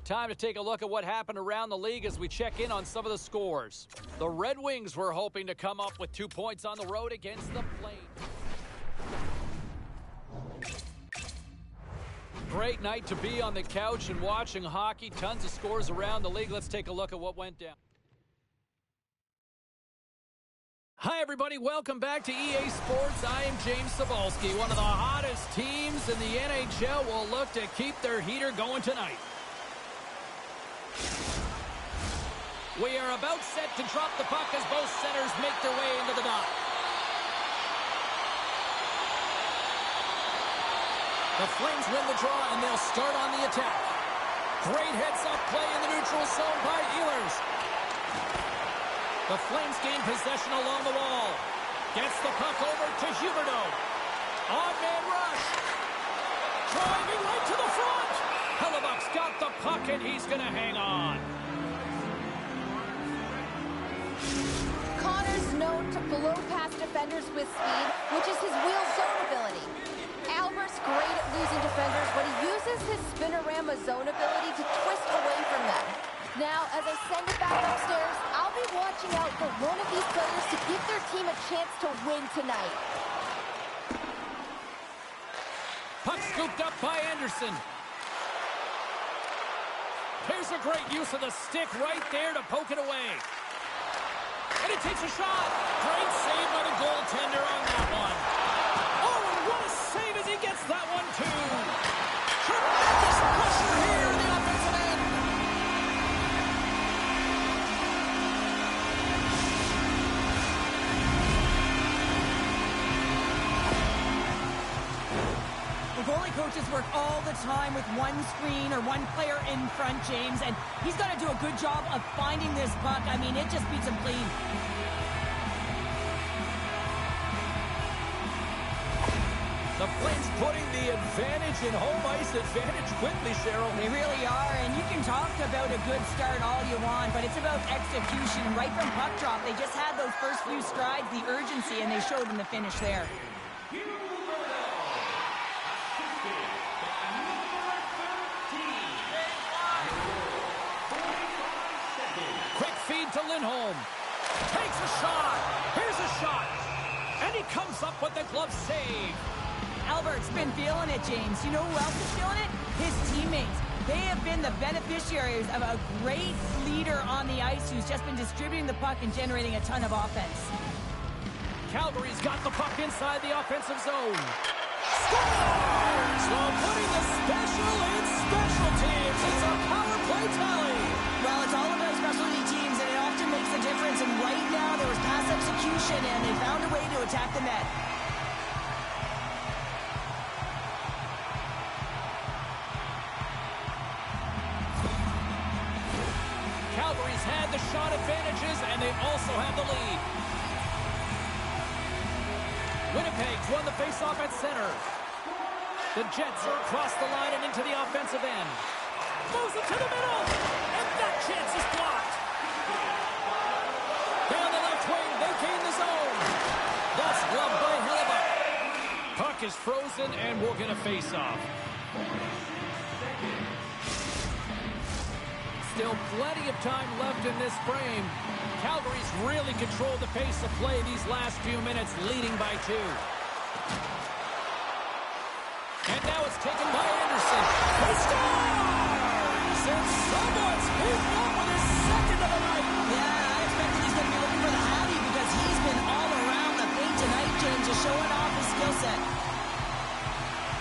Time to take a look at what happened around the league as we check in on some of the scores. The Red Wings were hoping to come up with 2 points on the road against the Flames. Great night to be on the couch and watching hockey. Tons of scores around the league. Let's take a look at what went down. Hi, everybody. Welcome back to EA Sports. I am James Cebulski. One of the hottest teams in the NHL will look to keep their heater going tonight. We are about set to drop the puck as both centers make their way into the dot. The Flames win the draw, and they'll start on the attack. Great heads-up play in the neutral zone by Ehlers. The Flames gain possession along the wall. Gets the puck over to Huberdeau. On-man rush. Driving right to the front. Hellebuck's got the puck, and he's going to hang on. Connor's known to blow past defenders with speed, which is his wheel zone ability. Albert's great at losing defenders, but he uses his spinorama zone ability to twist away from them. Now, as I send it back upstairs, I'll be watching out for one of these players to give their team a chance to win tonight. Puck scooped up by Anderson. Here's a great use of the stick right there to poke it away. And he takes a shot. Great save by the goaltender on that one. Oh, and what a save as he gets that one, too. Tremendous pressure here in the offensive end. The goalie coaches work all the time with one screen or one player in front, James, and he's got to do a good job of finding this puck. I mean, it just beats him clean. The Flames putting the advantage in home ice advantage quickly, Cheryl. They really are, and you can talk about a good start all you want, but it's about execution. Right from puck drop, they just had those first few strides, the urgency, and they showed in the finish there. Quick feed to Lindholm. Takes a shot. Here's a shot. And he comes up with the glove save. Albert's been feeling it, James. You know who else is feeling it? His teammates. They have been the beneficiaries of a great leader on the ice who's just been distributing the puck and generating a ton of offense. Calgary's got the puck inside the offensive zone. Scores! While putting the special in special teams. It's a power play tally. Well, it's all about specialty teams, and it often makes a difference. And right now, there was pass execution, and they found a way to attack the net. Calgary's had the shot advantages, and they also have the lead. Winnipeg's won the faceoff at center. The Jets are across the line and into the offensive end. Moves it to the middle, and that chance is blocked. Down the left wing, they gain the zone. That's gloved by Hellebuck. Puck is frozen, and we're going to face off. Still plenty of time left in this frame. Calgary's really controlled the pace of play these last few minutes, leading by 2. And now it's taken by Anderson. He scores! And someone's beaten up with his second of the night. Yeah, I expected he's going to be looking for the Hattie because he's been all around the paint tonight, James, just showing off his skill set.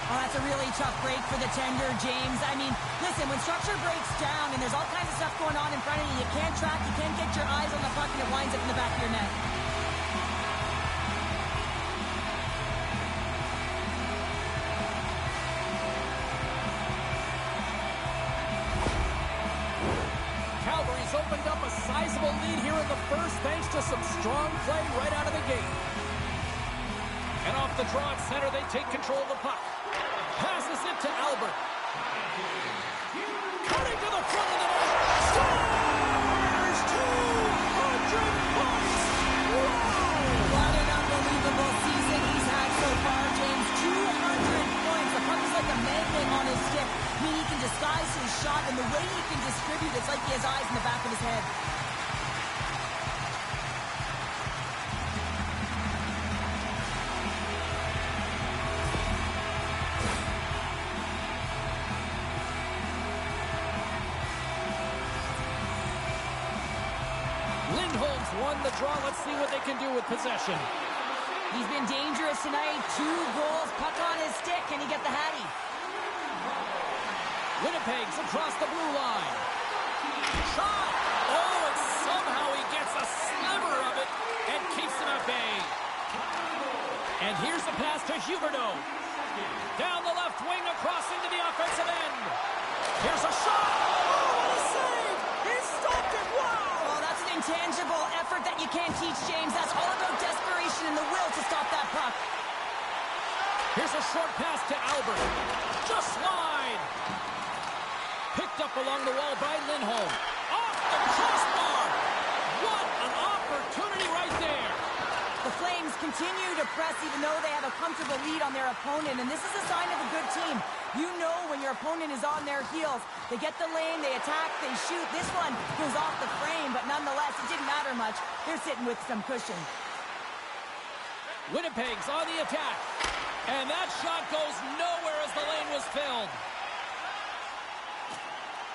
Oh, that's a really tough break for the tender, James. I mean, listen, when structure breaks down and there's all kinds of stuff going on in front of you, you can't track, you can't get your eyes on the puck, and it winds up in the back of your net. Calgary's opened up a sizable lead here in the first, thanks to some strong play right out of the gate. And off the draw at center, they take control of the puck. Passes it to Albert. Cutting to the front of the net. Scores! 200 points! Wow! What an unbelievable season he's had so far, James. 200 points. The puck is like a magnet on his stick. I mean, he can disguise his shot, and the way he can distribute, it's like he has eyes in the back of his head. Lindholm's won the draw. Let's see what they can do with possession. He's been dangerous tonight. 2 goals, puck on his stick. Can he get the hattie? Winnipeg's across the blue line. Shot! Oh, and somehow he gets a sliver of it and keeps him at bay. And here's the pass to Huberdeau. Down the left wing, across into the offensive end. Here's a shot! Oh, what a save! He stopped it! Wow! Oh, that's an intangible effort that you can't teach, James. That's all about desperation and the will to stop that puck. Here's a short pass to Albert. Just wide. Picked up along the wall by Lindholm. Off the crossbar. What an opportunity right there. The Flames continue to press even though they have a comfortable lead on their opponent, and this is a sign of a good team. You know when your opponent is on their heels. They get the lane, they attack, they shoot. This one goes off the frame, but nonetheless, it didn't matter much. They're sitting with some cushion. Winnipeg's on the attack. And that shot goes nowhere as the lane was filled.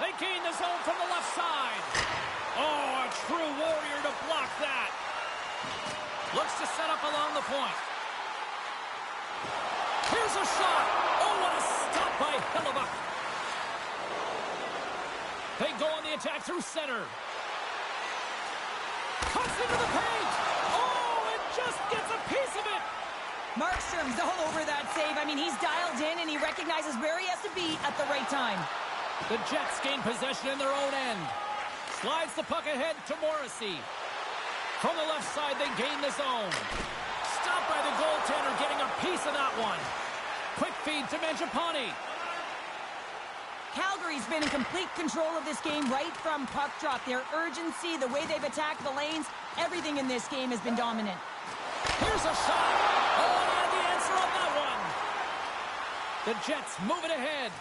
They gain the zone from the left side. Oh, a true warrior to block that. Looks to set up along the point. Here's a shot. Oh, what a stop by Hellebuyck. They go on the attack through center. Cuts into the paint. Oh, it just gets a piece of it. Markstrom's all over that save. I mean, he's dialed in and he recognizes where he has to be at the right time. The Jets gain possession in their own end. Slides the puck ahead to Morrissey. From the left side, they gain the zone. Stopped by the goaltender, getting a piece of that one. Quick feed to Mangiapane. Calgary's been in complete control of this game right from puck drop. Their urgency, the way they've attacked the lanes, everything in this game has been dominant. Here's a shot. Oh, and they had the answer on that one. The Jets move it ahead.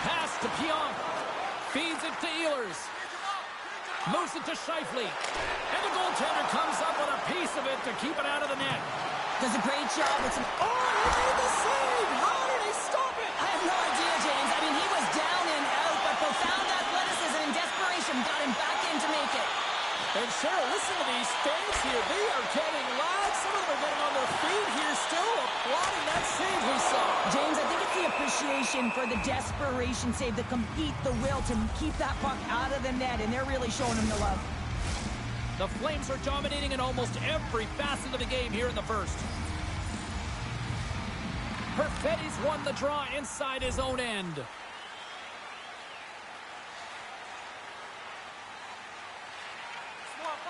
Pass to Pionk. Feeds it to Ehlers. Moves it to Scheifele. And the goaltender comes up with a piece of it to keep it out of the net. Does a great job with some... Oh, he made the save! How did he stop it? I have no idea, James. I mean, he was down and out, but profound athleticism and desperation got him back in to make it. And Cheryl, listen to these fans here. They are getting loud. Some of them are getting on their feet here still, applauding that save we saw. James, I think it's the appreciation for the desperation save, the compete, the will to keep that puck out of the net, and they're really showing him the love. The Flames are dominating in almost every facet of the game here in the first. Perfetti's won the draw inside his own end.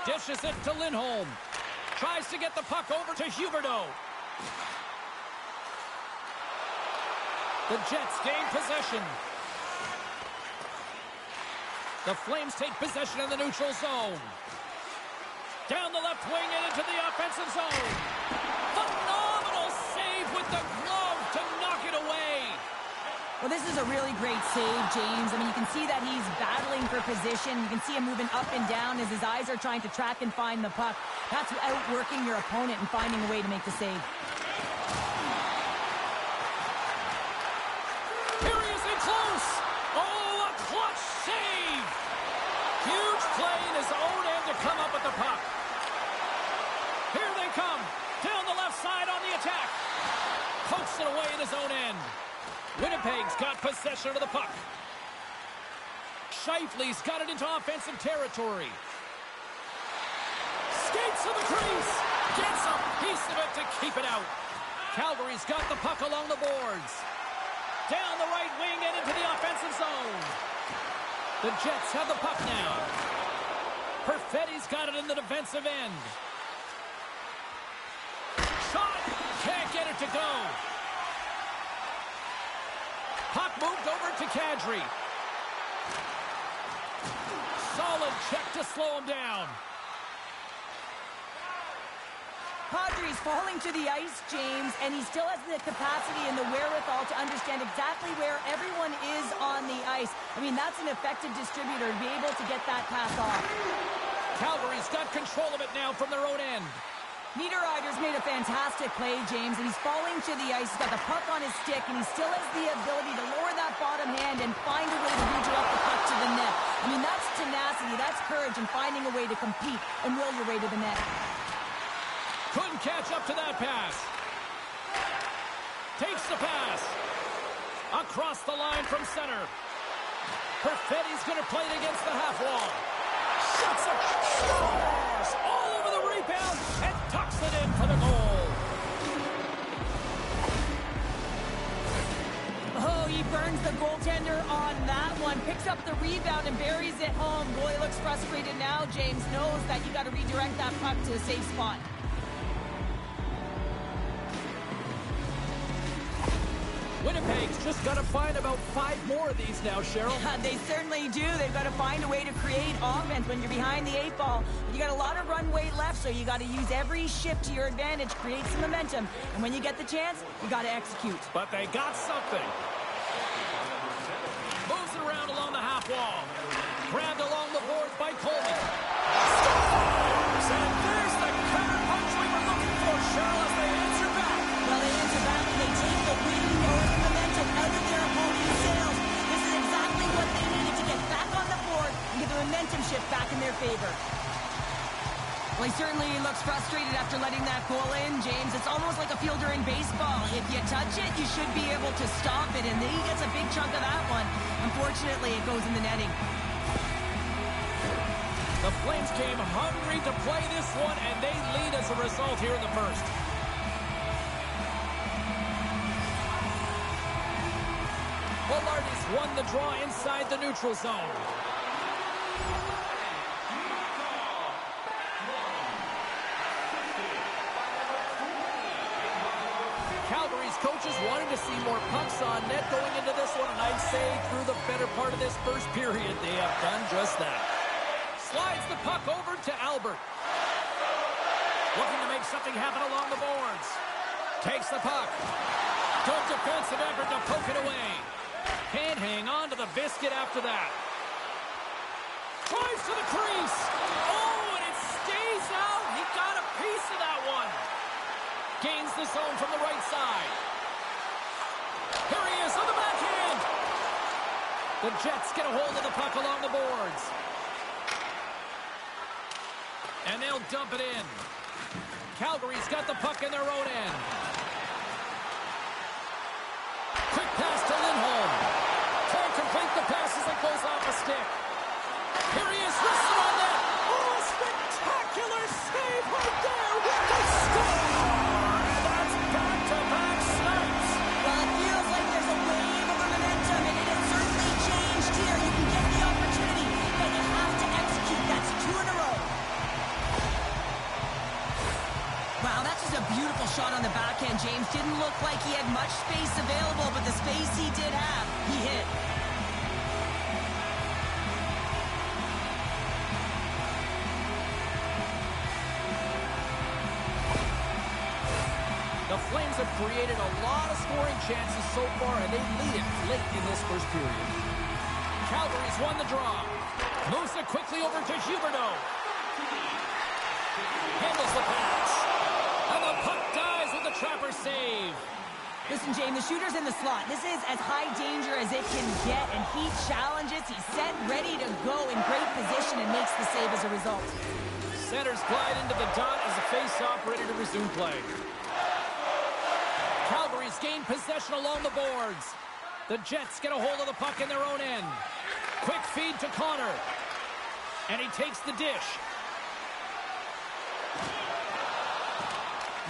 Dishes it to Lindholm. Tries to get the puck over to Huberdeau. The Jets gain possession. The Flames take possession in the neutral zone. Down the left wing and into the offensive zone. Phenomenal save with the glove to knock it away. Well, this is a really great save, James. I mean, you can see that he's battling for position. You can see him moving up and down as his eyes are trying to track and find the puck. That's outworking your opponent and finding a way to make the save. Seriously close. Oh, a clutch save. Huge play in his own end to come up with the puck. Here they come. Down the left side on the attack. Pokes it away in his own end. Winnipeg's got possession of the puck. Scheifele's got it into offensive territory. Skates to the crease. Gets a piece of it to keep it out. Calgary's got the puck along the boards. Down the right wing and into the offensive zone. The Jets have the puck now. Perfetti's got it in the defensive end. Shot. Can't get it to go. Puck moved over to Kadri. Solid check to slow him down. Kadri's falling to the ice, James, and he still has the capacity and the wherewithal to understand exactly where everyone is on the ice. I mean, that's an effective distributor to be able to get that pass off. Calgary's got control of it now from their own end. Niederreiter's made a fantastic play, James, and he's falling to the ice. He's got the puck on his stick, and he still has the ability to lower that bottom hand and find a way to redirect the puck to the net. I mean, that's tenacity, that's courage, and finding a way to compete and will your way to the net. Couldn't catch up to that pass. Takes the pass. Across the line from center. Perfetti's going to play it against the half wall. Shuts it. Scores! All over the rebound and tucks it in for the goal. Oh, he burns the goaltender on that one. Picks up the rebound and buries it home. Boy, looks frustrated now. James knows that you got to redirect that puck to a safe spot. Winnipeg's just got to find about 5 more of these now, Cheryl. They certainly do. They've got to find a way to create offense when you're behind the 8 ball. You got a lot of runway left, so you got to use every shift to your advantage, create some momentum, and when you get the chance, you got to execute. But they got something. Moves it around along the half wall. Grabbed along the boards by Coleman. Scores! And there's the counter punch we were looking for, Cheryl, as they answer back. Well, they answer back and they take the wind or the momentum out of their opponent's sails. This is exactly what they needed to get back on the board and get the momentum shift back in their favor. Well, he certainly looks frustrated after letting that goal in, James. It's almost like a fielder in baseball. If you touch it, you should be able to stop it, and he gets a big chunk of that one. Unfortunately, it goes in the netting. The Flames came hungry to play this one, and they lead as a result here in the first. Velarde's won the draw inside the neutral zone. Calgary's coaches wanted to see more pucks on net going into this one, and I'd say through the better part of this first period, they have done just that. Slides the puck over to Albert. Looking to make something happen along the boards. Takes the puck. Good defensive effort to poke it away. Can't hang on to the biscuit after that. Drives to the crease. Oh, and it stays out. He got a piece of that one. Gains the zone from the right side. Here he is on the backhand. The Jets get a hold of the puck along the boards. And they'll dump it in. Calgary's got the puck in their own end. Quick pass to Lindholm. Can't complete the pass as it goes off a stick. Here he is, wristed on net. Oh, a spectacular save right there. They score! And that's back-to-back snipes. Well, it feels like there's a wave of momentum, and it has certainly changed here. You can get the opportunity, but you have to execute. That's 2 in a row. Wow, that's just a beautiful shot on the backhand, James. Didn't look like he had much space available, but the space he did have, he hit. The Flames have created a lot of scoring chances so far, and they lead it late in this first period. Calgary's won the draw. Moves it quickly over to Huberdeau. Handles the pass. And the puck dies with the Trapper save. Listen, James, the shooter's in the slot. This is as high danger as it can get, and he challenges. He's set, ready to go in great position, and makes the save as a result. Centers glide into the dot as a face-off ready to resume play. Calgary's gained possession along the boards. The Jets get a hold of the puck in their own end. Quick feed to Connor. And he takes the dish.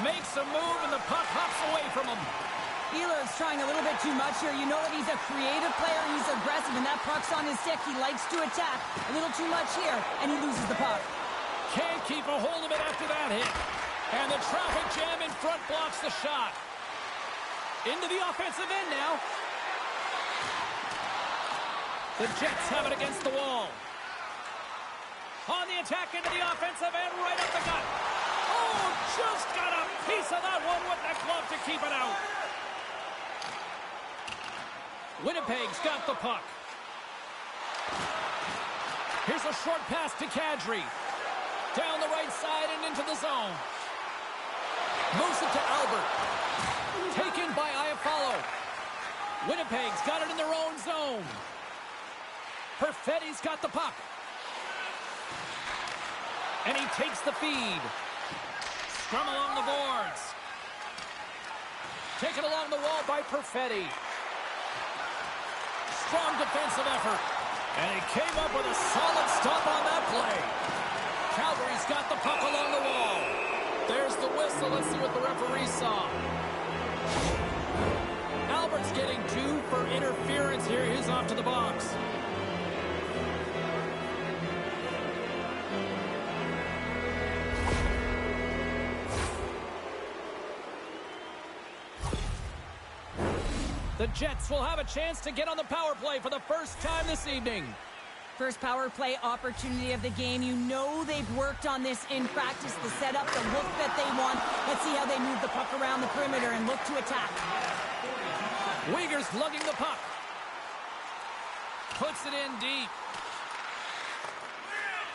Makes a move, and the puck hops away from him. Ehlers trying a little bit too much here. You know that he's a creative player. He's aggressive, and that puck's on his stick. He likes to attack. A little too much here, and he loses the puck. Can't keep a hold of it after that hit. And the traffic jam in front blocks the shot. Into the offensive end now. The Jets have it against the wall. On the attack into the offensive end, right up the gut. Oh, just got a piece of that one with the glove to keep it out. Winnipeg's got the puck. Here's a short pass to Kadri. Down the right side and into the zone. Moves it to Albert. Taken by Iafallo. Winnipeg's got it in their own zone. Perfetti's got the puck. And he takes the feed. Scrum along the boards. Taken along the wall by Perfetti. Strong defensive effort. And he came up with a solid stop on that play. Calgary's got the puck along the wall. There's the whistle. Let's see what the referee saw. Albert's getting 2 for interference here. He's off to the box. The Jets will have a chance to get on the power play for the first time this evening. First power play opportunity of the game. You know they've worked on this in practice, the setup, the look that they want. Let's see how they move the puck around the perimeter and look to attack. Uyghur's lugging the puck. Puts it in deep.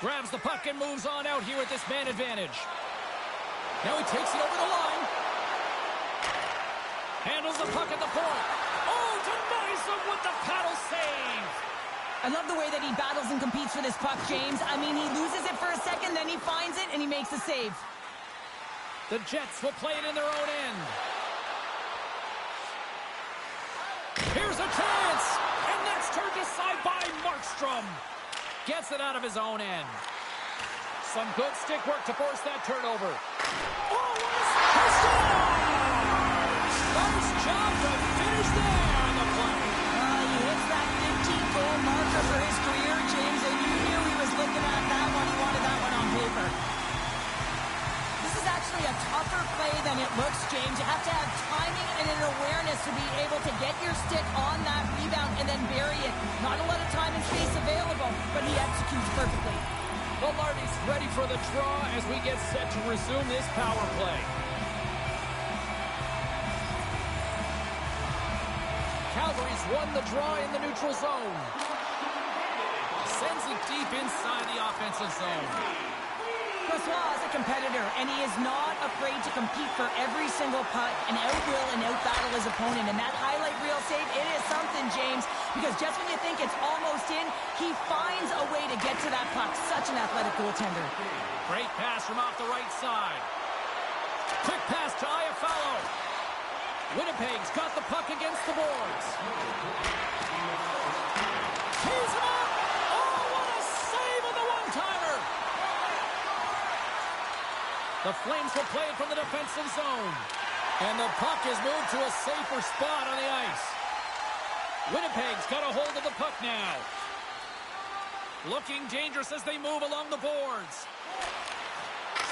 Grabs the puck and moves on out here with this man advantage. Now he takes it over the line. Handles the puck at the point. Oh, denies him with the paddle save. I love the way that he battles and competes for this puck, James. I mean, he loses it for a second, then he finds it, and he makes a save. The Jets will play it in their own end. Here's a chance, and that's turned aside by Markstrom. Gets it out of his own end. Some good stick work to force that turnover. Oh, what a score! Nice job to finish there on the play. He hits that 15-goal marker for his career, James, and you knew he was looking at that one. He wanted that one on paper. This is actually a tougher play than it looks, James. You have to have timing and an awareness to be able to get your stick on that rebound and then bury it. Not a lot of time and space available, but he executes perfectly. Well, Lardy's ready for the draw as we get set to resume this power play. Calgary's won the draw in the neutral zone. Sends it deep inside the offensive zone. Francois is a competitor, and he is not afraid to compete for every single putt and outwill and outbattle his opponent. And that highlight reel save, it is something, James, because just when you think it's almost in, he finds a way to get to that puck. Such an athletic goaltender. Great pass from off the right side. Quick pass to Iafallo. Winnipeg's got the puck against the boards. Tees him up. Oh, what a save on the one-timer. The Flames will play it from the defensive zone. And the puck is moved to a safer spot on the ice. Winnipeg's got a hold of the puck now. Looking dangerous as they move along the boards.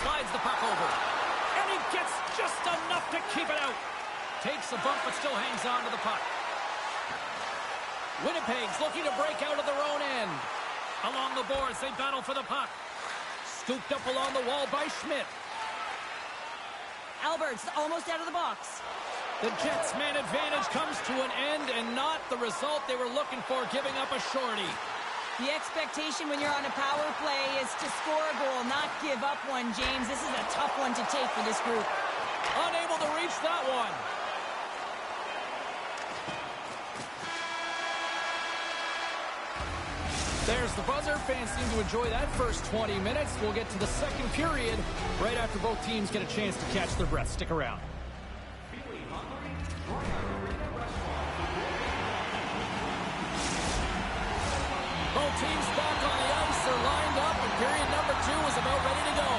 Slides the puck over. And he gets just enough to keep it out. Takes a bump but still hangs on to the puck. Winnipeg's looking to break out of their own end. Along the boards, they battle for the puck. Scooped up along the wall by Schmidt. Albert's almost out of the box. The Jets' man advantage comes to an end and not the result they were looking for, giving up a shorty. The expectation when you're on a power play is to score a goal, not give up one, James. This is a tough one to take for this group. Unable to reach that one. There's the buzzer. Fans seem to enjoy that first 20 minutes. We'll get to the second period right after both teams get a chance to catch their breath. Stick around. Both teams back on the ice. They're lined up, and period number 2 is about ready to go.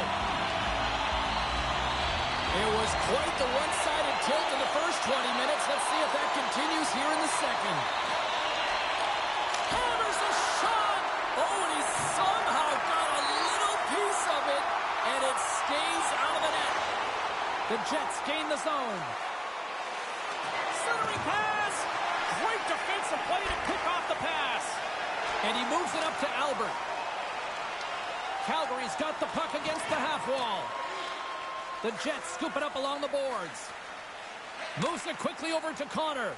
It was quite the one-sided tilt in the first 20 minutes. Let's see if that continues here in the second. Hammers a shot! Oh, and he somehow got a little piece of it, and it stays out of the net. The Jets gain the zone. Centering pass! Great defensive play to pick off the pass. And he moves it up to Albert. Calgary's got the puck against the half wall. The Jets scoop it up along the boards. Moves it quickly over to Connor.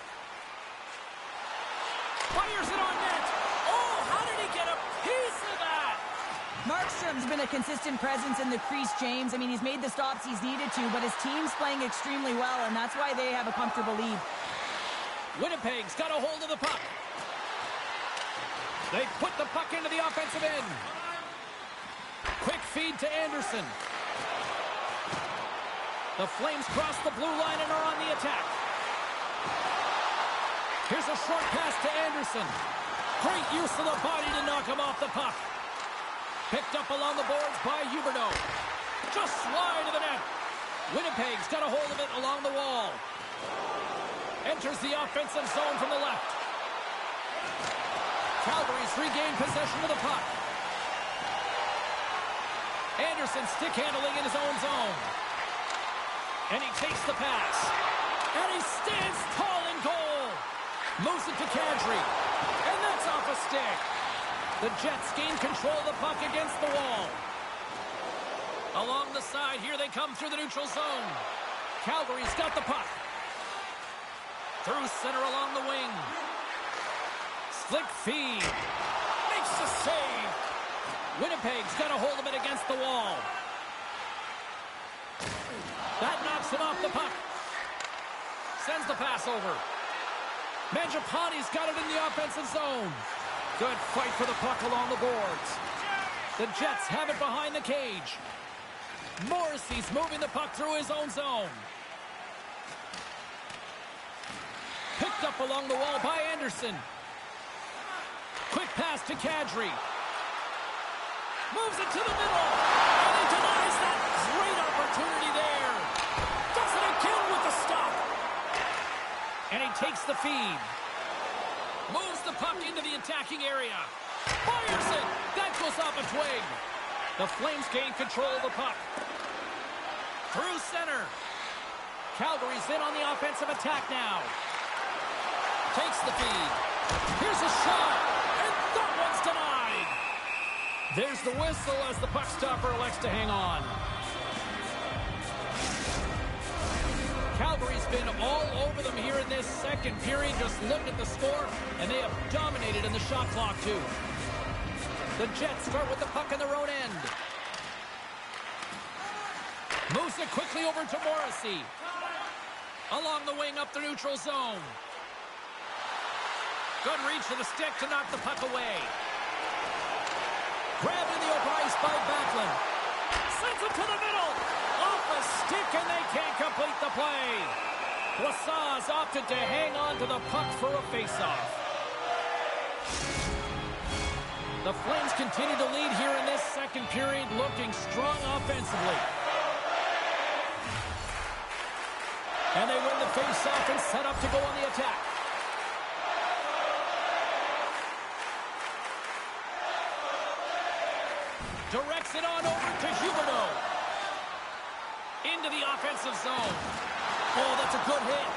Fires it on net. Oh, how did he get a piece of that? Markstrom's been a consistent presence in the crease, James. I mean, he's made the stops he's needed to, but his team's playing extremely well, and that's why they have a comfortable lead. Winnipeg's got a hold of the puck. They put the puck into the offensive end. Quick feed to Anderson. The Flames cross the blue line and are on the attack. Here's a short pass to Anderson. Great use of the body to knock him off the puck. Picked up along the boards by Huberdeau. Just wide of the net. Winnipeg's got a hold of it along the wall. Enters the offensive zone from the left. Calgary's regained possession of the puck. Anderson stick handling in his own zone. And he takes the pass. And he stands tall in goal. Moves it to Kadri. And that's off a stick. The Jets gain control of the puck against the wall. Along the side, here they come through the neutral zone. Calgary's got the puck. Through center along the wing. Slick feed. Makes the save. Winnipeg's got a hold of it against the wall. That knocks him off the puck. Sends the pass over. Mangiapane's got it in the offensive zone. Good fight for the puck along the boards. The Jets have it behind the cage. Morrissey's moving the puck through his own zone. Picked up along the wall by Anderson. Quick pass to Kadri. Moves it to the middle. And he denies that great opportunity there. Does it again with the stop. And he takes the feed. Moves the puck into the attacking area. Fires it. That goes off a twig. The Flames gain control of the puck. Through center. Calgary's in on the offensive attack now. Takes the feed. Here's a shot. And that one's denied. There's the whistle as the puck stopper elects to hang on. Calgary's been all over them here in this second period. Just look at the score, and they have dominated in the shot clock, too. The Jets start with the puck in their own end. Moves it quickly over to Morrissey. Along the wing up the neutral zone. Good reach to the stick to knock the puck away. Grabbed in the open ice by Backlund. Sends it to the middle. Off a stick, and they can't complete the play. Brassard's opted to hang on to the puck for a faceoff. The Flames continue to lead here in this second period, looking strong offensively. And they win the faceoff and set up to go on the attack. Directs it on over to Huberdeau. Into the offensive zone. Oh, that's a good hit.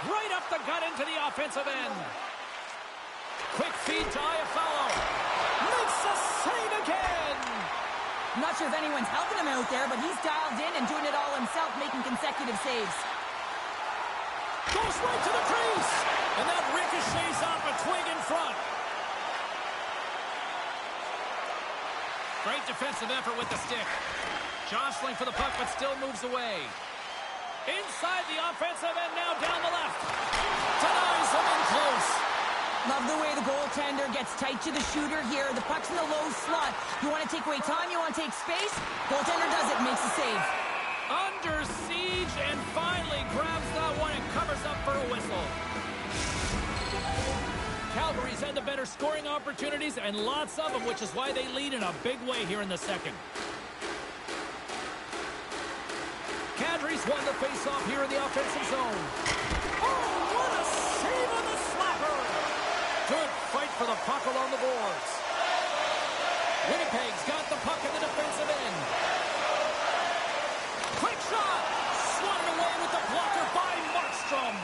Right up the gut into the offensive end. Quick feed to Iafallo. Makes the save again. I'm not sure if anyone's helping him out there, but he's dialed in and doing it all himself, making consecutive saves. Goes right to the crease. And that ricochets off a twig in front. Great defensive effort with the stick. Jostling for the puck, but still moves away. Inside the offensive and now down the left. Denies him in close. Love the way the goaltender gets tight to the shooter here. The puck's in the low slot. You want to take away time, you want to take space. Goaltender does it, makes the save. Under siege and finally grabs that one and covers up for a whistle. Calgary's had the better scoring opportunities and lots of them, which is why they lead in a big way here in the second. Kadri's won the faceoff here in the offensive zone. Oh, what a save on the slapper! Good fight for the puck along the boards. Winnipeg's got the puck in the defensive end. Quick shot! Swatted away with the blocker by Markstrom.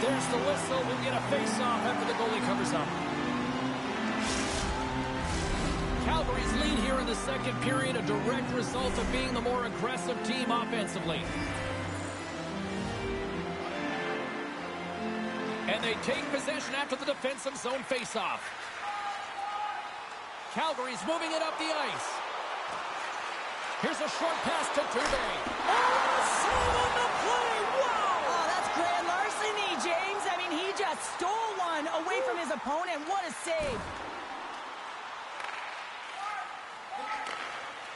There's the whistle. We'll get a face-off after the goalie covers up. Calgary's lead here here in the second period, a direct result of being the more aggressive team offensively. And they take possession after the defensive zone faceoff. Calgary's moving it up the ice. Here's a short pass to Dubé. Oh, save on the play! Wow! Oh, that's grand larceny, James. I mean, he just stole one away from his opponent. What a save.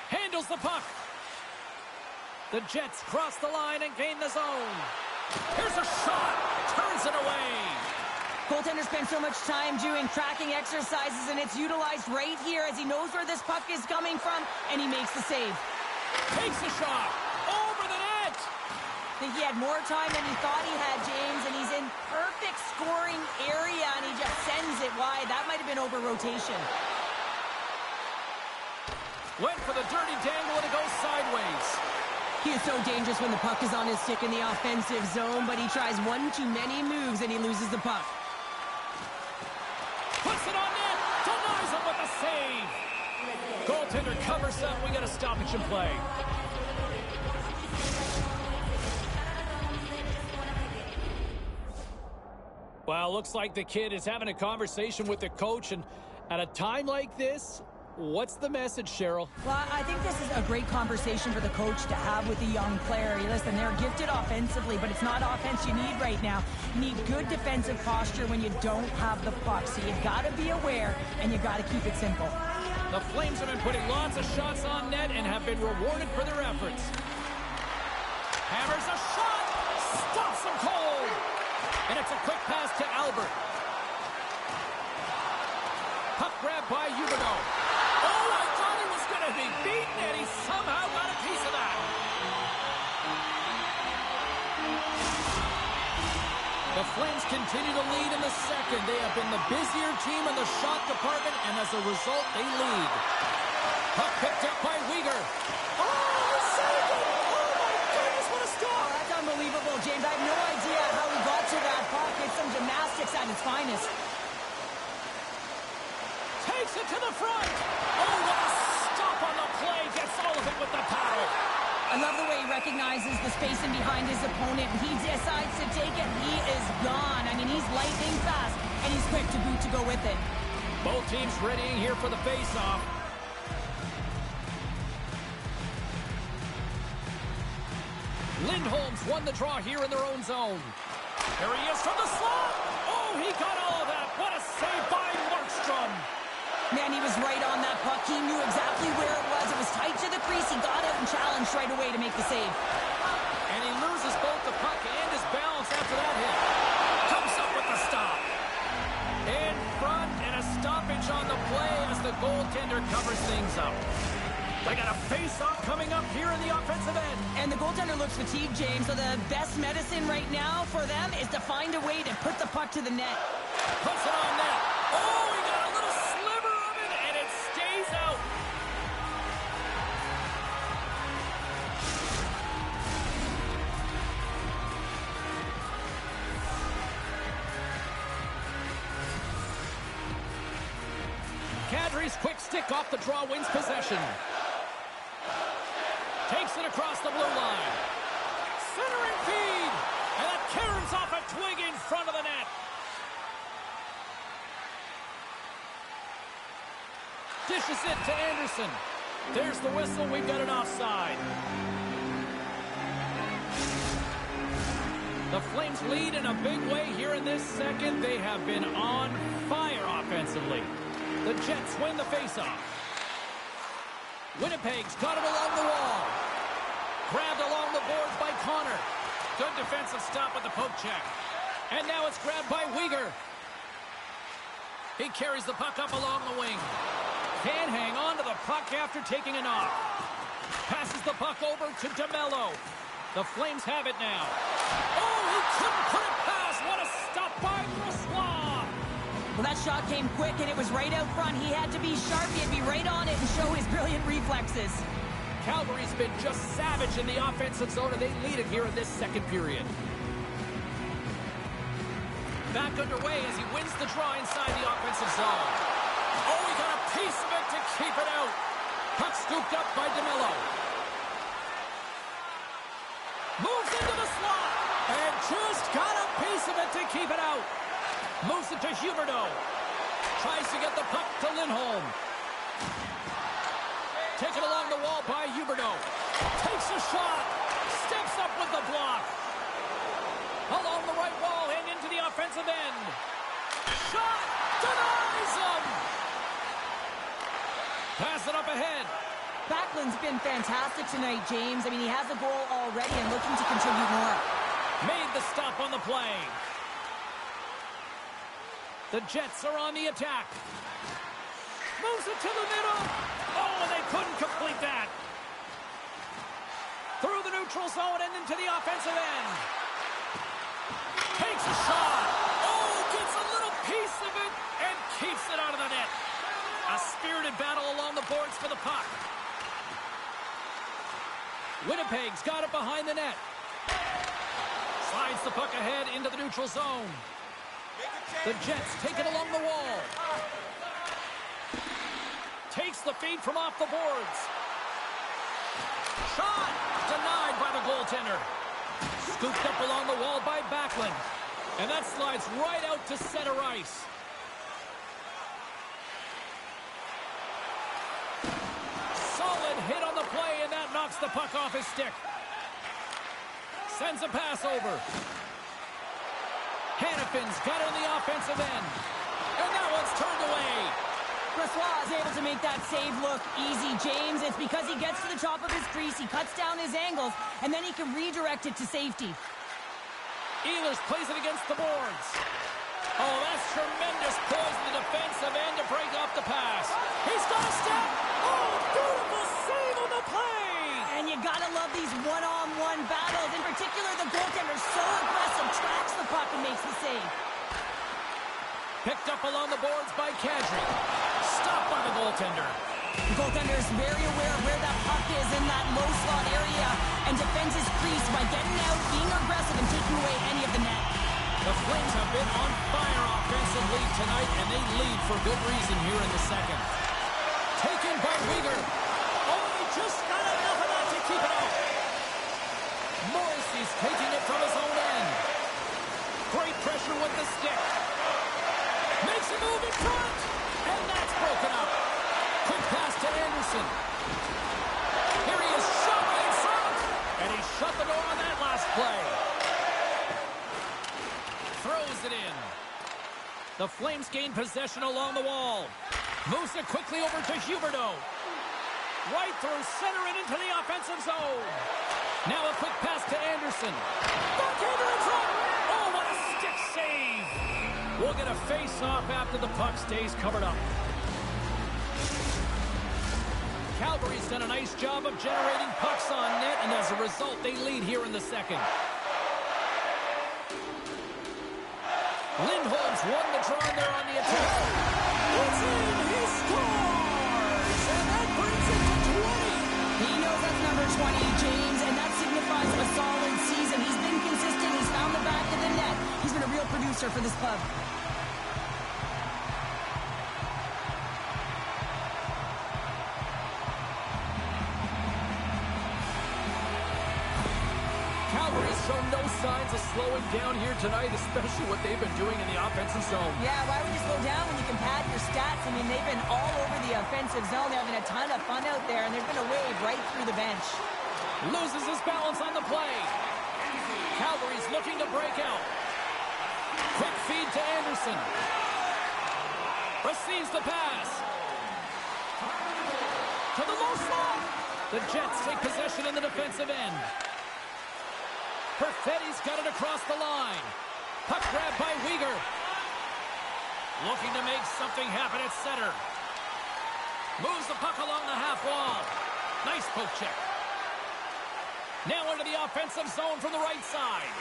Handles the puck. The Jets cross the line and gain the zone. Here's a shot. Turns it away. Goaltender spent so much time doing tracking exercises, and it's utilized right here as he knows where this puck is coming from, and he makes the save. Takes a shot. Over the net. I think he had more time than he thought he had, James, and he's in perfect scoring area, and he just sends it wide. That might have been over rotation. Went for the dirty dangle, and it goes sideways. He is so dangerous when the puck is on his stick in the offensive zone, but he tries one too many moves, and he loses the puck. Puts it on net. Denies him with a save. Goaltender covers up. We got a stoppage in play. Well, looks like the kid is having a conversation with the coach, and at a time like this, what's the message, Cheryl? Well, I think this is a great conversation for the coach to have with a young player. Listen, they're gifted offensively, but it's not offense you need right now. You need good defensive posture when you don't have the puck. So you've got to be aware, and you've got to keep it simple. The Flames have been putting lots of shots on net and have been rewarded for their efforts. Hammers a shot! Stops him cold! And it's a quick pass to Albert. Puck grab by Huberdeau. Oh, I thought he was going to be beaten, and he somehow got a piece of that. The Flames continue to lead in the second. They have been the busier team in the shot department, and as a result, they lead. Puck picked up by Weegar. Oh, saved it! Oh, my goodness, what a stop! Oh, that's unbelievable, James. I have no idea how he got to that puck. It's some gymnastics at its finest. Takes it to the front. Oh, what a stop on the play. Gets all of it with the paddle. I love the way he recognizes the space in behind his opponent. He decides to take it. He is gone. I mean, he's lightning fast, and he's quick to boot to go with it. Both teams readying here for the face-off. Lindholm's won the draw here in their own zone. There he is from the slot. Oh, he got all of that. What a save by Markstrom. Man, he was right on that puck. He knew exactly where it was. It was tight to the crease. He got out and challenged right away to make the save. And he loses both the puck and his balance after that hit. Comes up with the stop. In front, and a stoppage on the play as the goaltender covers things up. They got a face-off coming up here in the offensive end. And the goaltender looks fatigued, James, so the best medicine right now for them is to find a way to put the puck to the net. Puts it on net. Oh, he got a little sliver of it, and it stays out. Kadri's quick stick off the draw wins possession. Takes it across the blue line. Centering feed. And that caroms off a twig in front of the net. Dishes it to Anderson. There's the whistle. We've got an offside. The Flames lead in a big way here in this second. They have been on fire offensively. The Jets win the faceoff. Winnipeg's got it along the wall. Grabbed along the boards by Connor. Good defensive stop with the poke check. And now it's grabbed by Weegar. He carries the puck up along the wing. Can't hang on to the puck after taking a knock. Passes the puck over to DeMello. The Flames have it now. Oh, he couldn't put it past. What a stop by Brossoit. Well, that shot came quick, and it was right out front. He had to be sharp. He had to be right on it and show his brilliant reflexes. Calgary's been just savage in the offensive zone, and they lead it here in this second period. Back underway as he wins the draw inside the offensive zone. Oh, he got a piece of it to keep it out. Puck scooped up by DeMello. Moves into the slot. And just got a piece of it to keep it out. Moves it to Huberdeau. Tries to get the puck to Lindholm. Taken along the wall by Huberdeau. Takes a shot. Steps up with the block. Along the right wall and into the offensive end. Shot. Denies him. Pass it up ahead. Backlund's been fantastic tonight, James. I mean, he has a goal already and looking to contribute more. Made the stop on the play. The Jets are on the attack. Moves it to the middle. Oh, and they couldn't complete that. Through the neutral zone and into the offensive end. Takes a shot. Oh, gets a little piece of it and keeps it out of the net. A spirited battle along the boards for the puck. Winnipeg's got it behind the net. Slides the puck ahead into the neutral zone. The Jets take it along the wall. Takes the feed from off the boards. Shot! Denied by the goaltender. Scooped up along the wall by Backlund. And that slides right out to center ice. Solid hit on the play, and that knocks the puck off his stick. Sends a pass over. Hannafin's got it on the offensive end. And that one's turned away. Brossoit is able to make that save look easy, James. It's because he gets to the top of his crease, he cuts down his angles, and then he can redirect it to safety. Ehlers plays it against the boards. Oh, that's tremendous poise in the defensive end to break off the pass. He's got a step. Oh, beautiful save on the play. And you gotta love these one-on-one battles. In particular, the goaltender so aggressive, tracks the puck and makes the save. Picked up along the boards by Kadri. Stopped by the goaltender. The goaltender is very aware of where that puck is in that low slot area and defends his crease by getting out, being aggressive, and taking away any of the net. The Flames have been on fire offensively tonight, and they lead for good reason here in the second. Taken by Weegar. Oh, he just got enough of that to keep it out. Morrissey's taking it from his own end. Great pressure with the stick. Makes a move in front, and that's broken up. Quick pass to Anderson. Here he is, shot in front, and he shut the door on that last play. Throws it in. The Flames gain possession along the wall. Moves it quickly over to Huberdeau. Right through center and into the offensive zone. Now a quick pass to Anderson. Backhander in front. Oh, what a stick save. We'll get a face-off after the puck stays covered up. Calgary's done a nice job of generating pucks on net, and as a result, they lead here in the second. Lindholm's won the draw, and they're on the attack. It's in! He scores! And that brings it to 20! He knows that's number 20, James, and that signifies a solid season. He's been consistent. He's found the back of the net. He's been a real producer for this club. Calgary's shown no signs of slowing down here tonight, especially what they've been doing in the offensive zone. Yeah, why would you slow down when you can pad your stats? I mean, they've been all over the offensive zone. They're having a ton of fun out there, and there's been a wave right through the bench. Loses his balance on the play. Calgary's looking to break out. Quick feed to Anderson. Receives the pass. To the low slot. The Jets take possession in the defensive end. Perfetti's got it across the line. Puck grab by Weegar. Looking to make something happen at center. Moves the puck along the half wall. Nice poke check. Now into the offensive zone from the right side.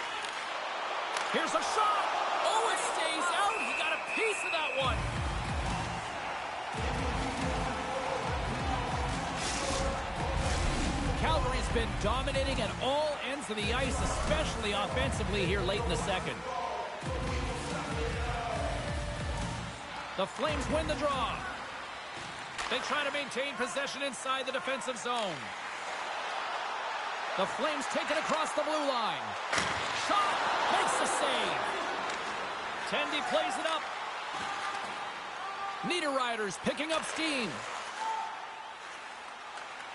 Here's a shot. Oh, it stays out. He got a piece of that one. Calgary's been dominating at all ends of the ice, especially offensively here late in the second. The Flames win the draw. They try to maintain possession inside the defensive zone. The Flames take it across the blue line. Shot! Makes the save. Tendy plays it up. Niederreiter's picking up steam.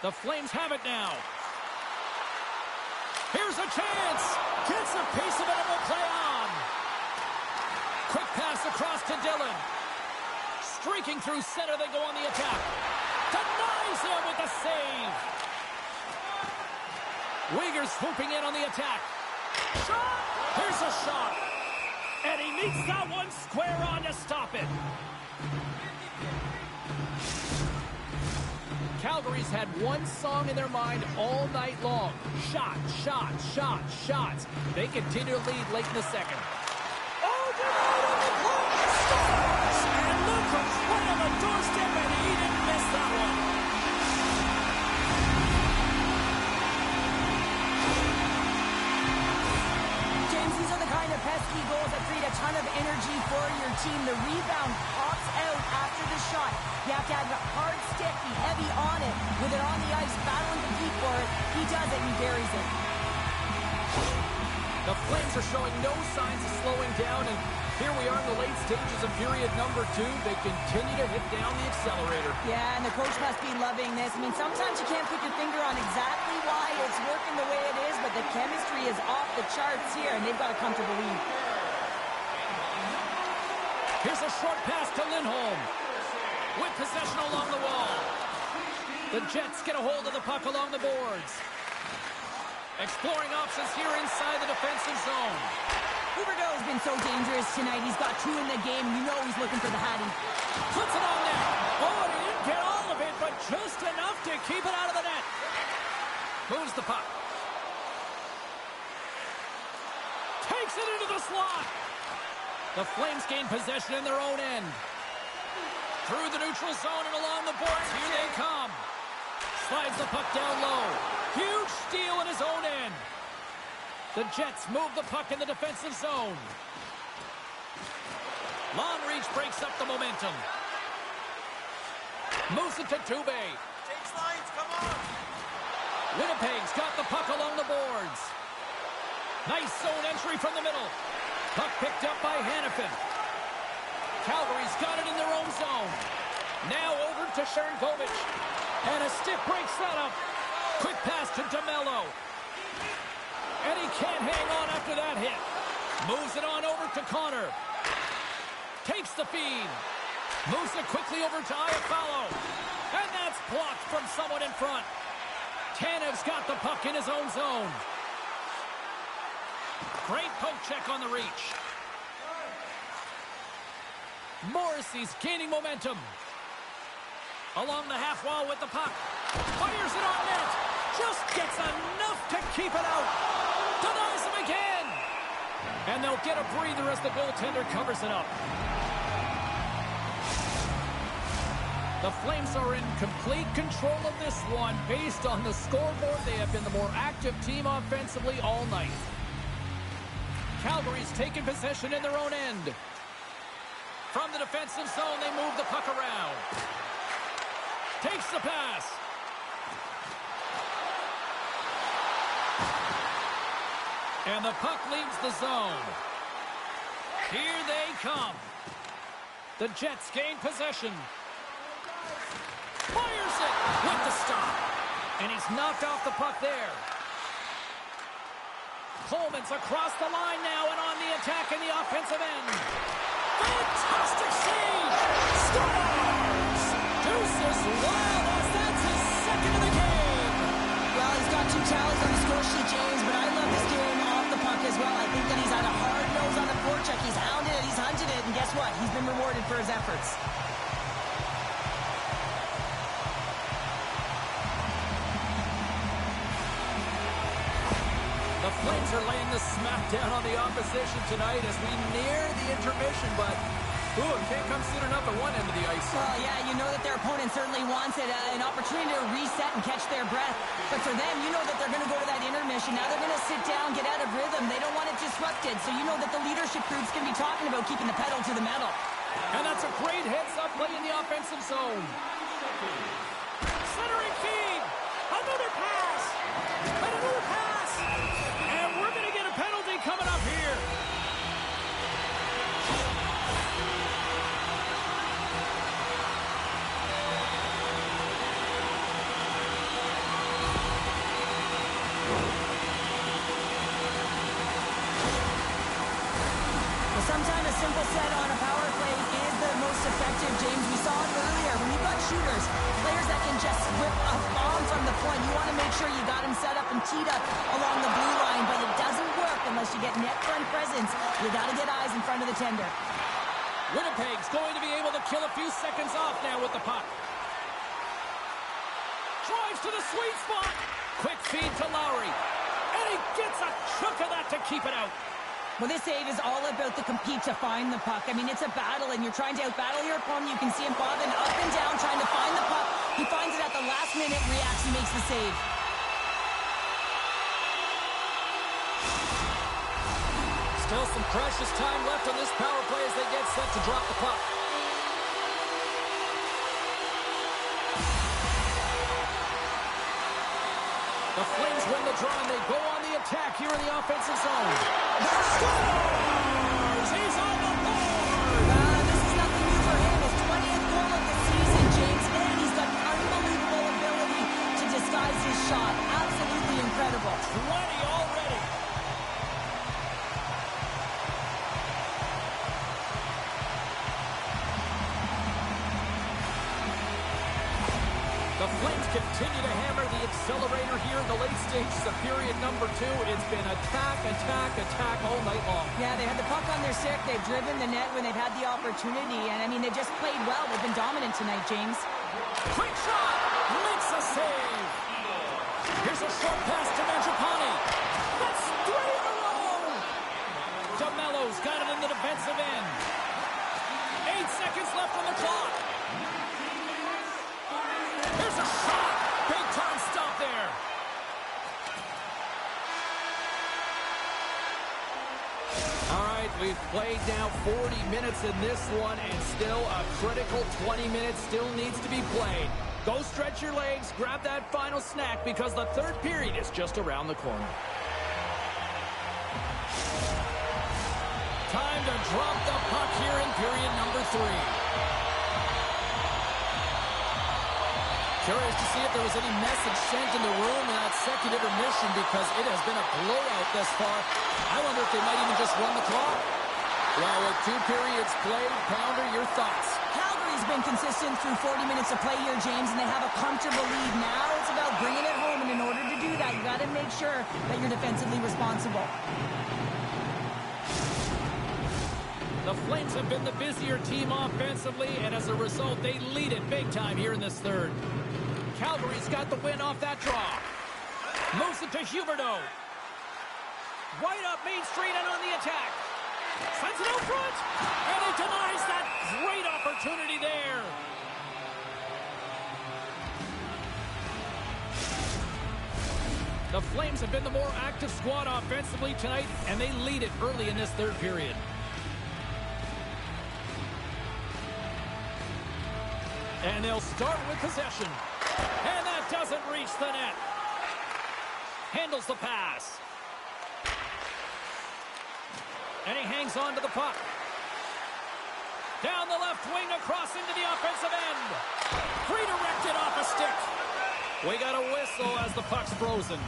The Flames have it now. Here's a chance. Gets a piece of it and will play on. Quick pass across to Dillon. Streaking through center, they go on the attack. Denies him with the save. Uyghur swooping in on the attack. Shot! Here's a shot. And he meets that one square on to stop it. Calgary's had one song in their mind all night long. Shot, shot, shot, shots. They continue to lead late in the second. Oh, denied on the block! Scores! And look who's right on the doorstep, and he didn't miss that one. James, these are the kind of pesky goals that create a ton of energy for your team. The rebound pops out after the shot. You have to have a hard stick, be heavy on it, with it on the ice, battling to compete for it. He does it, and he buries it. The Flames are showing no signs of slowing down, and here we are in the late stages of period number 2. They continue to hit down the accelerator. Yeah, and the coach must be loving this. I mean, sometimes you can't put your finger on exactly why it's working the way it is, but the chemistry is off the charts here, and they've got a comfortable lead. Here's a short pass to Lindholm. With possession along the wall. The Jets get a hold of the puck along the boards. Exploring options here inside the defensive zone. Huberdeau's been so dangerous tonight. He's got 2 in the game. You know he's looking for the Hattie. Puts it on net. Oh, he didn't get all of it, but just enough to keep it out of the net. Moves the puck. Takes it into the slot. The Flames gain possession in their own end. Through the neutral zone and along the boards, here they come. Slides the puck down low. Huge steal in his own end. The Jets move the puck in the defensive zone. Long reach breaks up the momentum. Moves it to Dubé. Takes lines, come on. Winnipeg's got the puck along the boards. Nice zone entry from the middle. Puck picked up by Hanifin. Calgary's got it in their own zone. Now over to Sharangovich. And a stick breaks that up. Quick pass to DeMello. And he can't hang on after that hit. Moves it on over to Connor. Takes the feed. Moves it quickly over to Iafallo. And that's blocked from someone in front. Tanev's got the puck in his own zone. Great poke check on the reach. Morrissey's gaining momentum. Along the half wall with the puck. Fires it on net. Just gets enough to keep it out. Denies him again. And they'll get a breather as the goaltender covers it up. The Flames are in complete control of this one. Based on the scoreboard, they have been the more active team offensively all night. Calgary's taken possession in their own end. From the defensive zone, they move the puck around. Takes the pass. And the puck leaves the zone. Here they come. The Jets gain possession. Fires it with the stop. And he's knocked off the puck there. Coleman's across the line now and on the attack in the offensive end. Fantastic save! Scores! Deuces Wild as that's his second of the game. Well, he's got 2 tallies on the score sheet, James, but I love this game off the puck as well. I think that he's had a hard nose on the forecheck. He's hounded it, he's hunted it, and guess what? He's been rewarded for his efforts. The Flames are laying the smackdown on the opposition tonight as we near the intermission, but it can't come soon enough at one end of the ice. Well, yeah, you know that their opponent certainly wants it, an opportunity to reset and catch their breath. But for them, you know that they're going to go to that intermission. Now they're going to sit down, get out of rhythm. They don't want it disrupted. So you know that the leadership group's going to be talking about keeping the pedal to the metal. And that's a great heads-up play in the offensive zone. Centering feed. Another pass. And another pass. And we're going to get a penalty coming up here. Sometimes a simple set on a power play is the most effective, James. We saw it earlier. When you've got shooters, players that can just whip a bomb from the point, you want to make sure you got them set up and teed up along the blue line, but it doesn't work unless you get net front presence. You got to get eyes in front of the tender. Winnipeg's going to be able to kill a few seconds off now with the puck. Drives to the sweet spot. Quick feed to Lowry. And he gets a chunk of that to keep it out. Well, this save is all about the compete to find the puck. I mean, it's a battle, and you're trying to out-battle your opponent. You can see him bobbing up and down, trying to find the puck. He finds it at the last minute, reacts, and makes the save. Still some precious time left on this power play as they get set to drop the puck. The Flames win the draw, and they go on the attack here in the offensive zone. Scores! He's on the board! This is nothing new for him. His 20th goal of the season, James. And he's got an unbelievable ability to disguise his shot. Absolutely incredible. 20 already. The Flames continue to hammer the accelerator here in the late stages of period number 2. It's been attack, attack, attack all night long. Yeah, they had the puck on their stick. They've driven the net when they've had the opportunity. And, I mean, they've just played well. They've been dominant tonight, James. Quick shot! Makes a save! Here's a short pass to Mangiapane. That's 3 in a row! DeMello's got it in the defensive end. 8 seconds left on the clock. There's a shot! Big time stop there! All right, we've played now 40 minutes in this one, and still a critical 20 minutes still needs to be played. Go stretch your legs, grab that final snack, because the third period is just around the corner. Time to drop the puck here in period number 3. Curious to see if there was any message sent in the room in that second intermission, because it has been a blowout thus far. I wonder if they might even just run the clock. Well, with 2 periods played, Pounder, your thoughts? Calgary's been consistent through 40 minutes of play here, James, and they have a comfortable lead. Now it's about bringing it home, and in order to do that, you got to make sure that you're defensively responsible. The Flames have been the busier team offensively, and as a result, they lead it big time here in this third. Calgary's got the win off that draw. Moves it to Huberdeau. Right up Main Street and on the attack. Sends it out front, and he denies that great opportunity there. The Flames have been the more active squad offensively tonight, and they lead it early in this third period. And they'll start with possession. And that doesn't reach the net. Handles the pass. And he hangs on to the puck. Down the left wing across into the offensive end. Redirected off a stick. We got a whistle as the puck's frozen.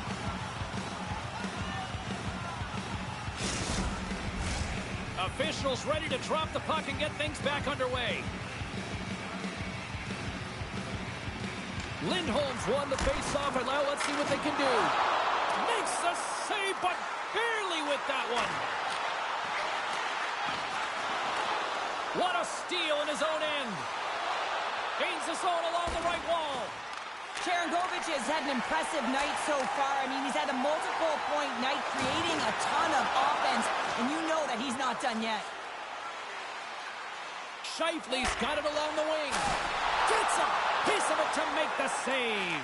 Officials ready to drop the puck and get things back underway. Lindholm's won the face-off, and now let's see what they can do. Makes a save, but barely with that one. What a steal in his own end. Gains the zone along the right wall. Cherangovic has had an impressive night so far. I mean, he's had a multiple-point night, creating a ton of offense, and you know that he's not done yet. Scheifele's got it along the wing. Gets a piece of it to make the save.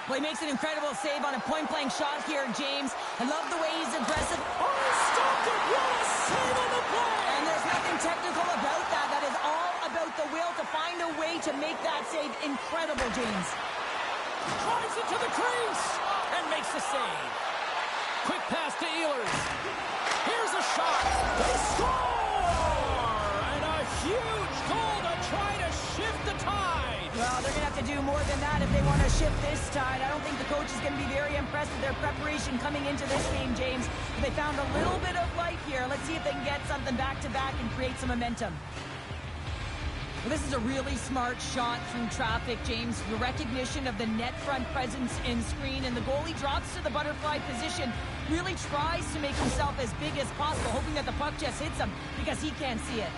Well, he makes an incredible save on a point-blank shot here, James. I love the way he's aggressive. Oh, he stopped it. What a save on the play. And there's nothing technical about that. That is all about the will to find a way to make that save. Incredible, James. Drives it to the crease and makes the save. Quick pass to Ehlers. Here's a shot. They score! And a huge goal to try to shift the tide. Well, they're going to have to do more than that if they want to shift this tide. I don't think the coach is going to be very impressed with their preparation coming into this game, James. But they found a little bit of life here. Let's see if they can get something back-to-back and create some momentum. Well, this is a really smart shot through traffic, James. The recognition of the net front presence in screen, and the goalie drops to the butterfly position, really tries to make himself as big as possible, hoping that the puck just hits him because he can't see it.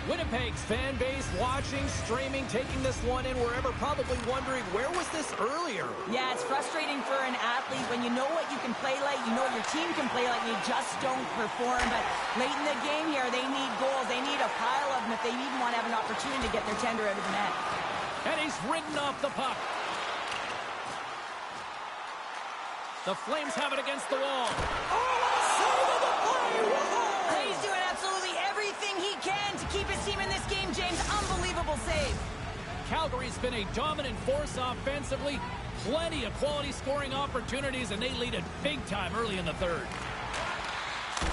Winnipeg's fan base watching, streaming, taking this one in wherever, probably wondering, where was this earlier? Yeah, it's frustrating for an athlete when you know what you can play like, you know what your team can play like, and you just don't perform. But late in the game here, they need goals. They need a pile of them if they even want to have an opportunity to get their tender out of the net. And he's ridden off the puck. The Flames have it against the wall. Oh, what a save of the play! Whoa! He's doing absolutely everything he can to keep his team in this game, James. Unbelievable save. Calgary's been a dominant force offensively. Plenty of quality scoring opportunities, and they lead it big time early in the third.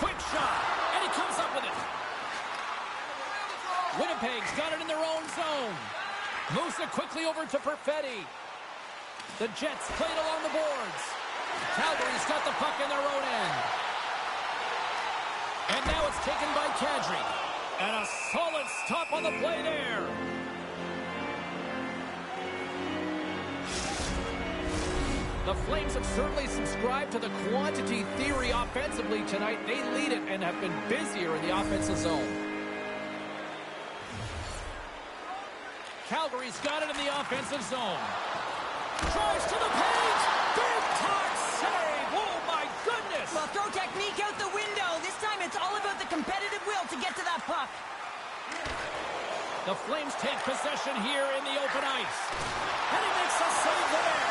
Quick shot, and he comes up with it. Winnipeg's got it in their own zone. Moves it quickly over to Perfetti. The Jets played along the boards. Calgary's got the puck in their own end. And now it's taken by Kadri. And a solid stop on the play there. The Flames have certainly subscribed to the quantity theory offensively tonight. They lead it and have been busier in the offensive zone. Calgary's got it in the offensive zone. Drives to the paint. Big time save. Oh, my goodness. Well, throw technique out the window. This time it's all about the competitive will to get to that puck. The Flames take possession here in the open ice. And he makes a save there.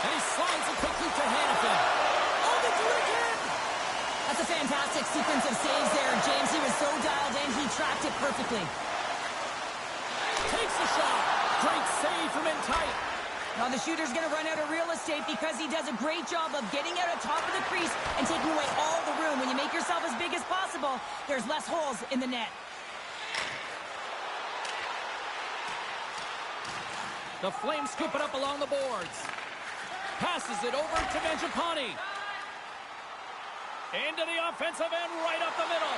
And he slides it quickly to Hanifin. Oh, they do it again. That's a fantastic sequence of saves there, James. He was so dialed in, he tracked it perfectly. Takes a shot. Great save from in tight. Now the shooter's going to run out of real estate because he does a great job of getting out of top of the crease and taking away all the room. When you make yourself as big as possible, there's less holes in the net. The Flames scoop it up along the boards. Passes it over to Mangiapane. Into the offensive end, right up the middle.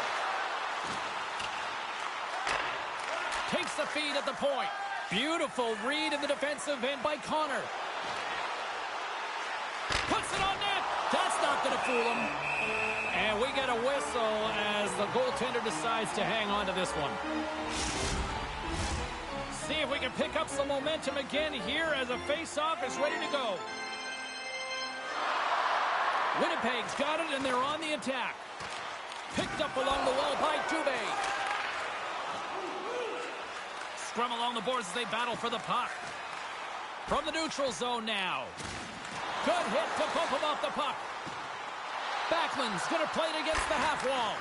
Takes the feed at the point. Beautiful read in the defensive end by Connor. Puts it on net. That's not going to fool him. And we get a whistle as the goaltender decides to hang on to this one. See if we can pick up some momentum again here as a face-off is ready to go. Winnipeg's got it, and they're on the attack. Picked up along the wall by Dubé. Scrum along the boards as they battle for the puck. From the neutral zone now. Good hit to bump him off the puck. Backlund's going to play it against the half wall.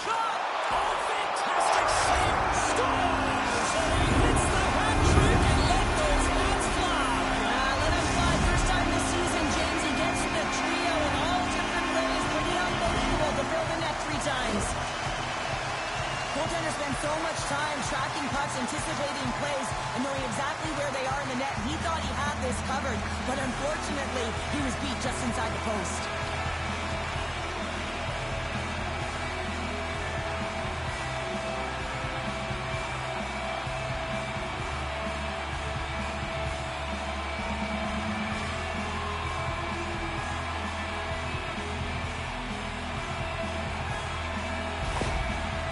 Shot! Oh, fantastic save! Scores! And he hits the hat trick and let those hats fly. Let him fly. First time this season, James. He gets the trio in all different ways. Pretty unbelievable to fill the net 3 times. Goaltender spent so much time tracking pucks, anticipating plays, and knowing exactly where they are in the net. He thought he had this covered, but unfortunately, he was beat just inside the post.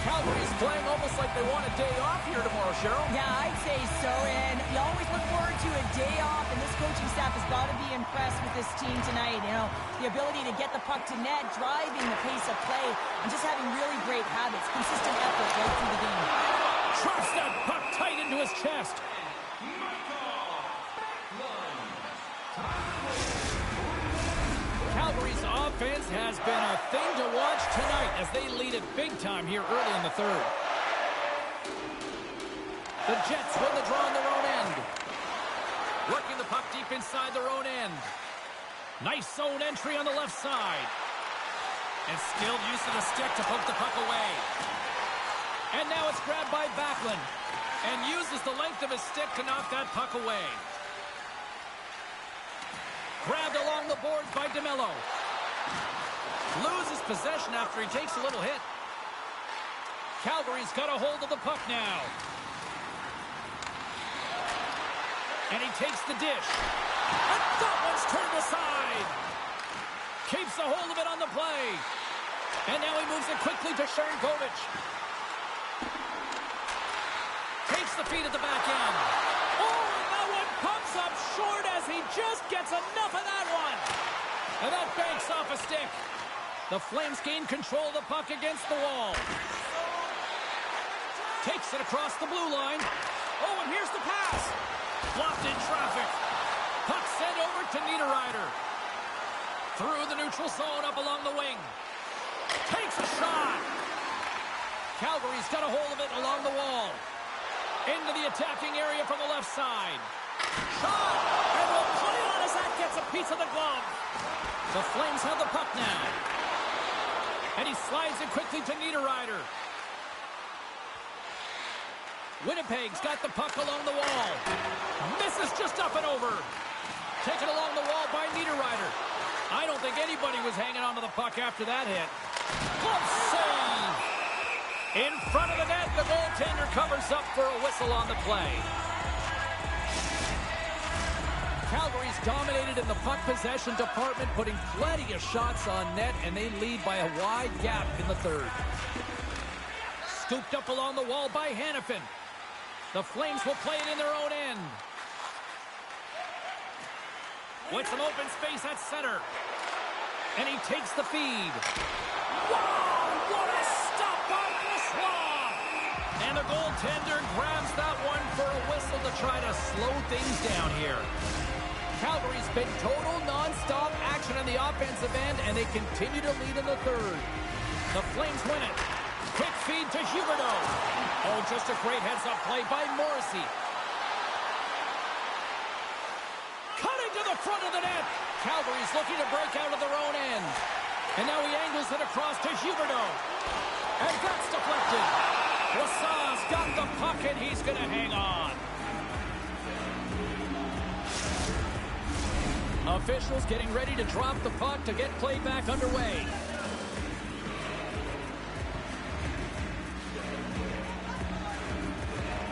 Calgary's playing almost like they want a day off here tomorrow, Cheryl. Yeah, I'd say so, and you always look forward to a day off, and this coaching staff has got to be impressed with this team tonight. You know, the ability to get the puck to net, driving the pace of play, and just having really great habits, consistent effort right through the game. Trusts that puck tight into his chest. Calgary's offense has been a thing to watch tonight as they lead it big time here early in the third. The Jets win the draw on their own end. Working the puck deep inside their own end. Nice zone entry on the left side. And skilled use of the stick to poke the puck away. And now it's grabbed by Backlund. And uses the length of his stick to knock that puck away. Grabbed along the boards by DeMello. Loses possession after he takes a little hit. Calgary's got a hold of the puck now. And he takes the dish. And that one's turned aside. Keeps a hold of it on the play. And now he moves it quickly to Sharangovich. Takes the feed at the back end. Oh, and that one pops up short as he just gets enough of that one. And that banks off a stick. The Flames gain control of the puck against the wall. Takes it across the blue line. Oh, and here's the pass. Blocked in traffic. Puck sent over to Niederreiter. Through the neutral zone up along the wing. Takes a shot. Calgary's got a hold of it along the wall. Into the attacking area from the left side. Shot! And will play on as that gets a piece of the glove. The Flames have the puck now. And he slides it quickly to Niederreiter. Winnipeg's got the puck along the wall. Misses just up and over. Taken along the wall by Niederreiter. I don't think anybody was hanging onto the puck after that hit. Glove save! In front of the net, the goaltender covers up for a whistle on the play. Calgary's dominated in the puck possession department, putting plenty of shots on net, and they lead by a wide gap in the third. Scooped up along the wall by Hanifin. The Flames will play it in their own end. With some open space at center. And he takes the feed. Wow! What a stop by Brossoit! And the goaltender grabs that one for a whistle to try to slow things down here. Calgary's been total non-stop action on the offensive end, and they continue to lead in the third. The Flames win it. Quick feed to Huberdeau. Oh, just a great heads-up play by Morrissey. Cutting to the front of the net. Calgary's looking to break out of their own end. And now he angles it across to Huberdeau. And that's deflected. Brossoit's got the puck, and he's going to hang on. Officials getting ready to drop the puck to get play back underway.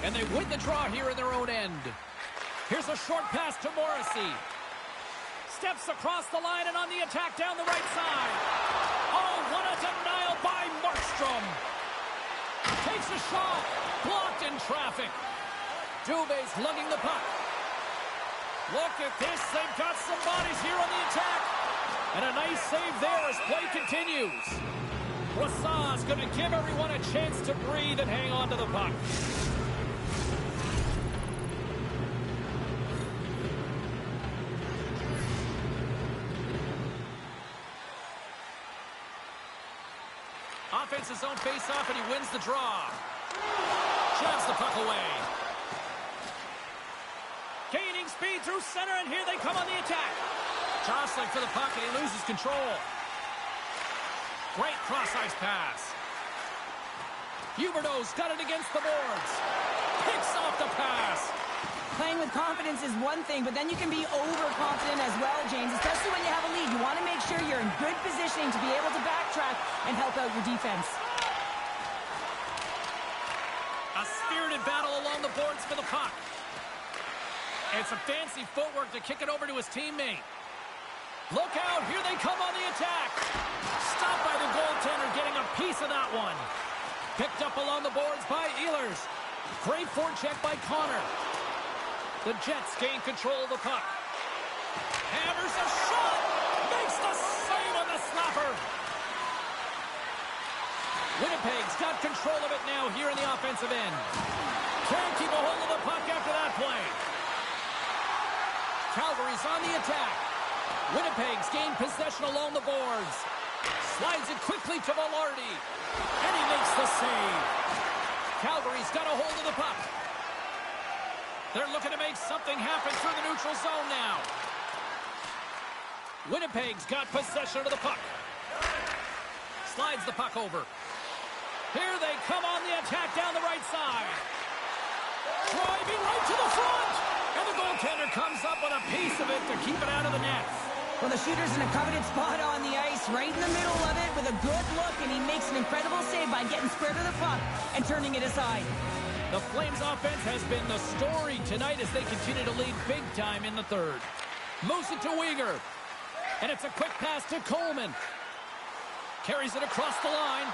And they win the draw here in their own end. Here's a short pass to Morrissey. Steps across the line and on the attack down the right side. Oh, what a denial by Markstrom. Takes a shot. Blocked in traffic. Dubé's lugging the puck. Look at this. They've got some bodies here on the attack. And a nice save there as play continues. Brossoit's going to give everyone a chance to breathe and hang on to the puck. Offense his own face-off, and he wins the draw. Shoves the puck away. Gaining speed through center, and here they come on the attack. Jostling for the puck, and he loses control. Great cross-ice pass. Huberdeau's got it against the boards. Picks off the pass. Playing with confidence is one thing, but then you can be overconfident as well, James, especially when you have a lead. You want to make sure you're in good positioning to be able to backtrack and help out your defense. A spirited battle along the boards for the puck. And some fancy footwork to kick it over to his teammate. Look out, here they come on the attack. Stopped by the goaltender, getting a piece of that one. Picked up along the boards by Ehlers. Great forecheck by Connor. The Jets gain control of the puck. Hammers a shot. Makes the save on the slapper. Winnipeg's got control of it now here in the offensive end. Can't keep a hold of the puck after that play. Calgary's on the attack. Winnipeg's gained possession along the boards. Slides it quickly to Velarde. And he makes the save. Calgary's got a hold of the puck. They're looking to make something happen through the neutral zone now. Winnipeg's got possession of the puck. Slides the puck over. Here they come on the attack down the right side. Driving right to the front. And the goaltender comes up with a piece of it to keep it out of the net. Well, the shooter's in a coveted spot on the ice, right in the middle of it with a good look, and he makes an incredible save by getting square to the puck and turning it aside. The Flames offense has been the story tonight as they continue to lead big time in the third. Moves it to Uyghur. And it's a quick pass to Coleman. Carries it across the line.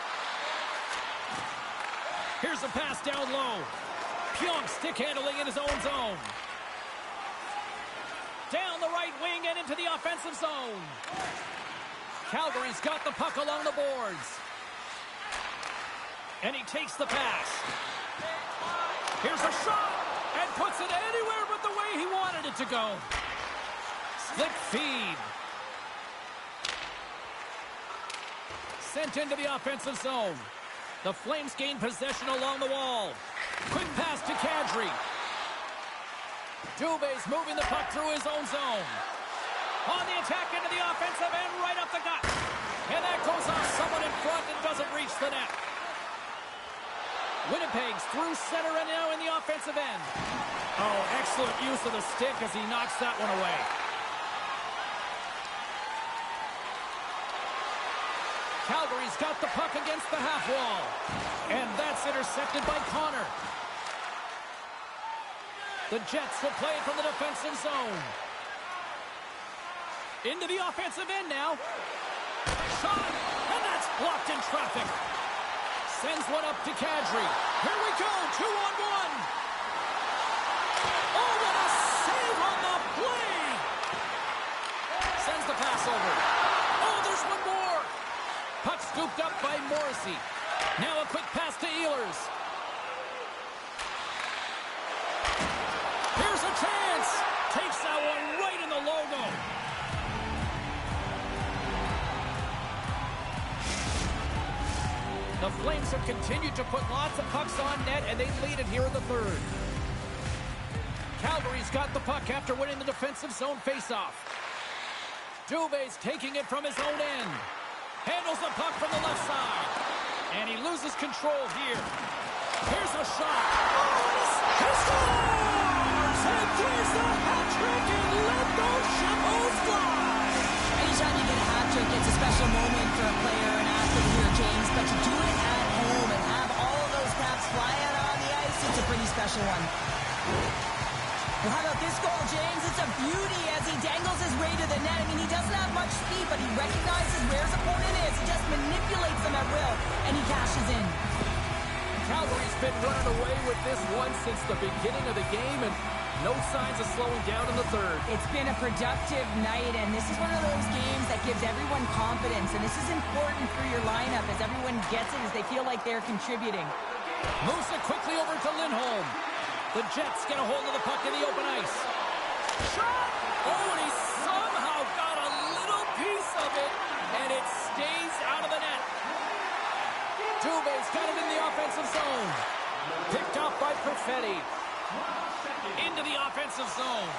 Here's a pass down low. Pionk stick handling in his own zone. Down the right wing and into the offensive zone. Calgary's got the puck along the boards. And he takes the pass. Here's a shot. And puts it anywhere but the way he wanted it to go. Slick feed. Sent into the offensive zone. The Flames gain possession along the wall. Quick pass to Kadri. Dubé's moving the puck through his own zone. On the attack into the offensive end, right up the gut. And that goes off someone in front and doesn't reach the net. Winnipeg's through center and now in the offensive end. Oh, excellent use of the stick as he knocks that one away. Calgary's got the puck against the half wall. And that's intercepted by Connor. The Jets will play it from the defensive zone. Into the offensive end now. Shot, and that's blocked in traffic. Sends one up to Kadri. Here we go, 2-on-1. Oh, what a save on the play. Sends the pass over. Oh, there's one more. Puck scooped up by Morrissey. Now a quick pass to Ehlers. Here's a chance. Takes that one right in the logo. The Flames have continued to put lots of pucks on net, and they lead it here in the third. Calgary's got the puck after winning the defensive zone faceoff. Dubé's taking it from his own end. Handles the puck from the left side. And he loses control here. Here's a shot. He scores! And there's the hat trick and let those shackles fly! Anytime you get a hat trick, it's a special moment for a player, an athlete here, James. But to do it at home and have all of those caps fly out on the ice, it's a pretty special one. Well, how about this goal, James? It's a beauty as he dangles his way to the net. I mean, he doesn't have much speed, but he recognizes where his opponent is. He just manipulates them at will, and he cashes in. Calgary's been running away with this one since the beginning of the game, and no signs of slowing down in the third. It's been a productive night, and this is one of those games that gives everyone confidence, and this is important for your lineup as everyone gets it, as they feel like they're contributing. Moves it quickly over to Lindholm. The Jets get a hold of the puck in the open ice. Shot! Oh, and he somehow got a little piece of it, and it stays out of the net. Dubé's got it in the offensive zone. Picked up by Perfetti. Into the offensive zone.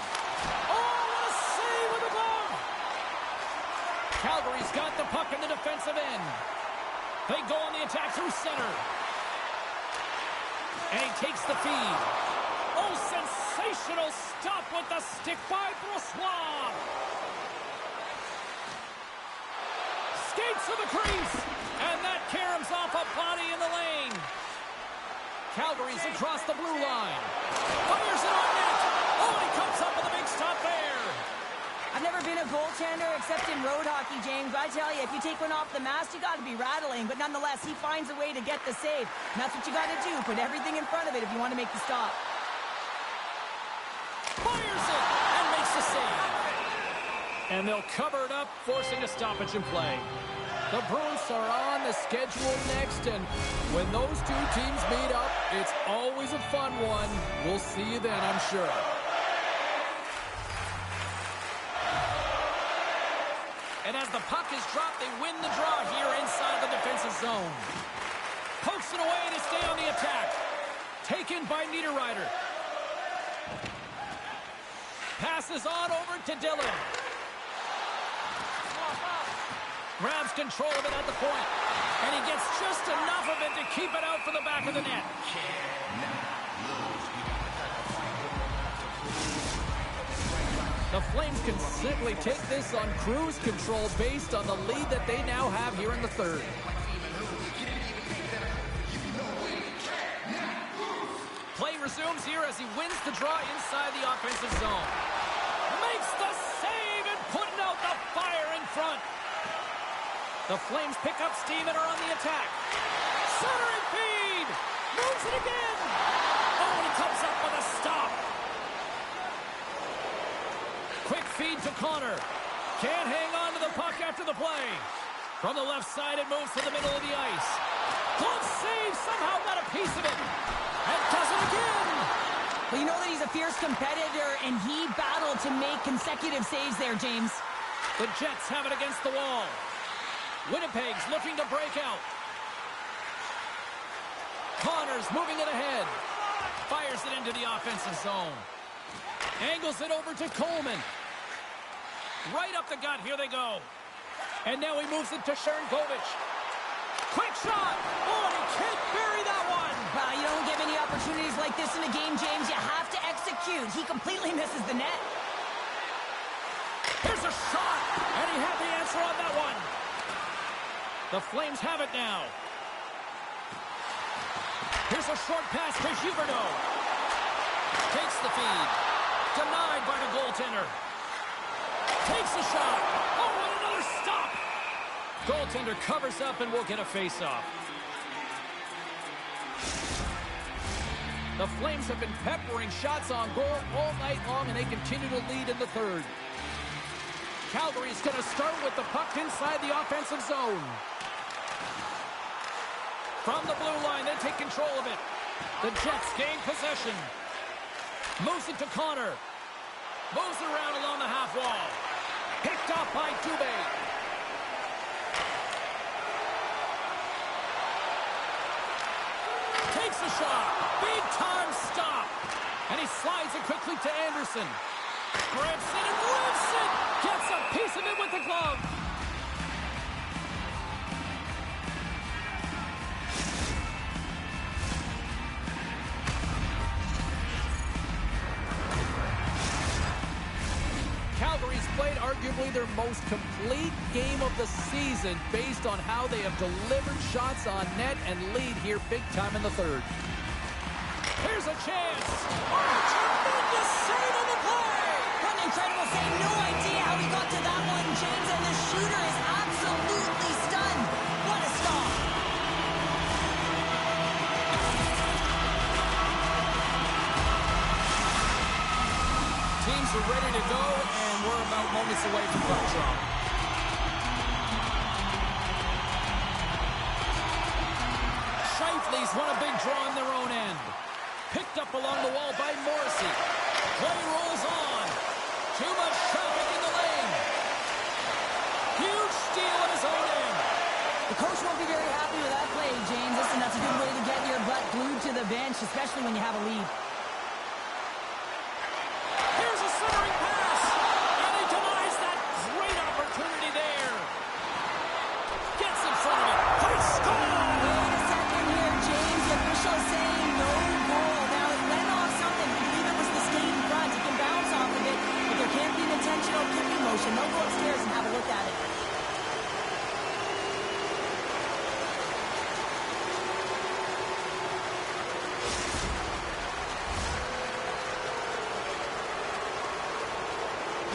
Oh, what a save with the glove! Calgary's got the puck in the defensive end. They go on the attack through center. And he takes the feed. Oh, sensational stop with the stick by Brossois. Skates to the crease. And that caroms off a body in the lane. Calgary's across the blue line. Fires it on net. Oh, he comes up with a big stop there. I've never been a goaltender except in road hockey, James. I tell you, if you take one off the mast, you got to be rattling. But nonetheless, he finds a way to get the save. And that's what you got to do. Put everything in front of it if you want to make the stop. Fires it and makes the save. And they'll cover it up, forcing a stoppage in play. The Bruins are on the schedule next, and when those two teams meet up, it's always a fun one. We'll see you then, I'm sure. And as the puck is dropped, they win the draw here inside the defensive zone. Pokes it away to stay on the attack. Taken by Niederreiter. Passes on over to Dillon. Grabs control of it at the point. And he gets just enough of it to keep it out for the back of the net. The Flames can simply take this on cruise control based on the lead that they now have here in the third. Play resumes here as he wins the draw inside the offensive zone. Makes the save and putting out the fire in front. The Flames pick up steam and are on the attack. Centering feed! Moves it again! Oh, and he comes up with a stop. Quick feed to Connor. Can't hang on to the puck after the play. From the left side, it moves to the middle of the ice. Glove save, somehow got a piece of it. And does it again! Well, you know that he's a fierce competitor, and he battled to make consecutive saves there, James. The Jets have it against the wall. Winnipeg's looking to break out. Connor's moving it ahead. Fires it into the offensive zone. Angles it over to Coleman. Right up the gut. Here they go. And now he moves it to Sharangovich. Quick shot. Oh, and he can't bury that one. You don't get many opportunities like this in a game, James. You have to execute. He completely misses the net. Here's a shot. And he had the answer on that one. The Flames have it now. Here's a short pass to Huberdeau. Takes the feed. Denied by the goaltender. Takes a shot. Oh, and another stop. Goaltender covers up and will get a face-off. The Flames have been peppering shots on goal all night long, and they continue to lead in the third. Calgary's going to start with the puck inside the offensive zone. From the blue line, they take control of it. The Jets gain possession. Moves it to Connor. Moves it around along the half wall. Picked up by Dubé. Takes a shot. Big time stop. And he slides it quickly to Anderson. Grips it and lifts it. Gets a piece of it with the glove. Calgary's played arguably their most complete game of the season based on how they have delivered shots on net and lead here big time in the third. Here's a chance. Oh, tremendous save on the play. What an incredible save. No idea how he got to that one, James, and the shooter is absolutely stunned. What a stop. Teams are ready to go, and we're about moments away from puck drop. Scheifele's won a big draw on their own end. Picked up along the wall by Morrissey. Play rolls on. Too much traffic in the lane. Huge steal at his own end. The coach won't be very happy with that play, James. Listen, that's a good way to get your butt glued to the bench, especially when you have a lead. Here's a centering pass. And he denies that great opportunity there. Gets in front of it. Quick score. Wait a second here, James. The official is saying no goal. Now, it went off something. I believe it was the skate in front. He can bounce off of it, but there can't be an intentional kicking motion. They'll go upstairs and have a look at it.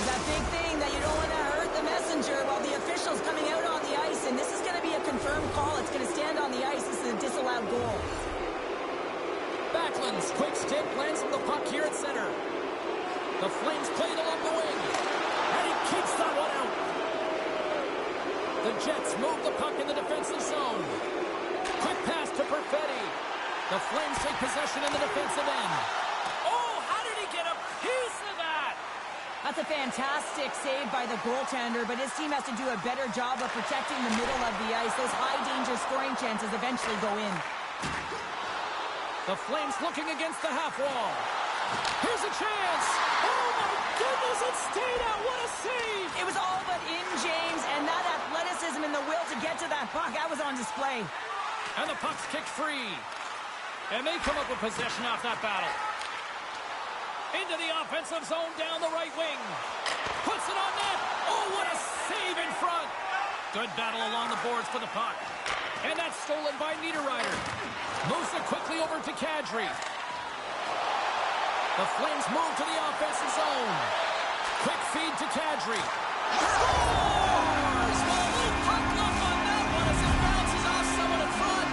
That big thing that you don't want to hurt the messenger while the official's coming out on the ice, and this is going to be a confirmed call. It's going to stand on the ice. This is a disallowed goal. Backlund's quick stick lands on the puck here at center. The Flames played along the wing, and he keeps that one out. The Jets move the puck in the defensive zone. Quick pass to Perfetti. The Flames take possession in the defensive end. Oh, how did he get a piece of that? That's a fantastic save by the goaltender, but his team has to do a better job of protecting the middle of the ice. Those high-danger scoring chances eventually go in. The Flames looking against the half wall. Here's a chance. Oh, my goodness. Does it stay down? What a save! It was all but in, James, and that athleticism and the will to get to that puck, that was on display. And the puck's kicked free. And they come up with possession off that battle. Into the offensive zone down the right wing. Puts it on net. Oh, what a save in front. Good battle along the boards for the puck. And that's stolen by Niederreiter. Moves it quickly over to Kadri. The Flames move to the offensive zone. Quick feed to Kadri. Scores! Well, a little puck luck on that one as it bounces off someone in front.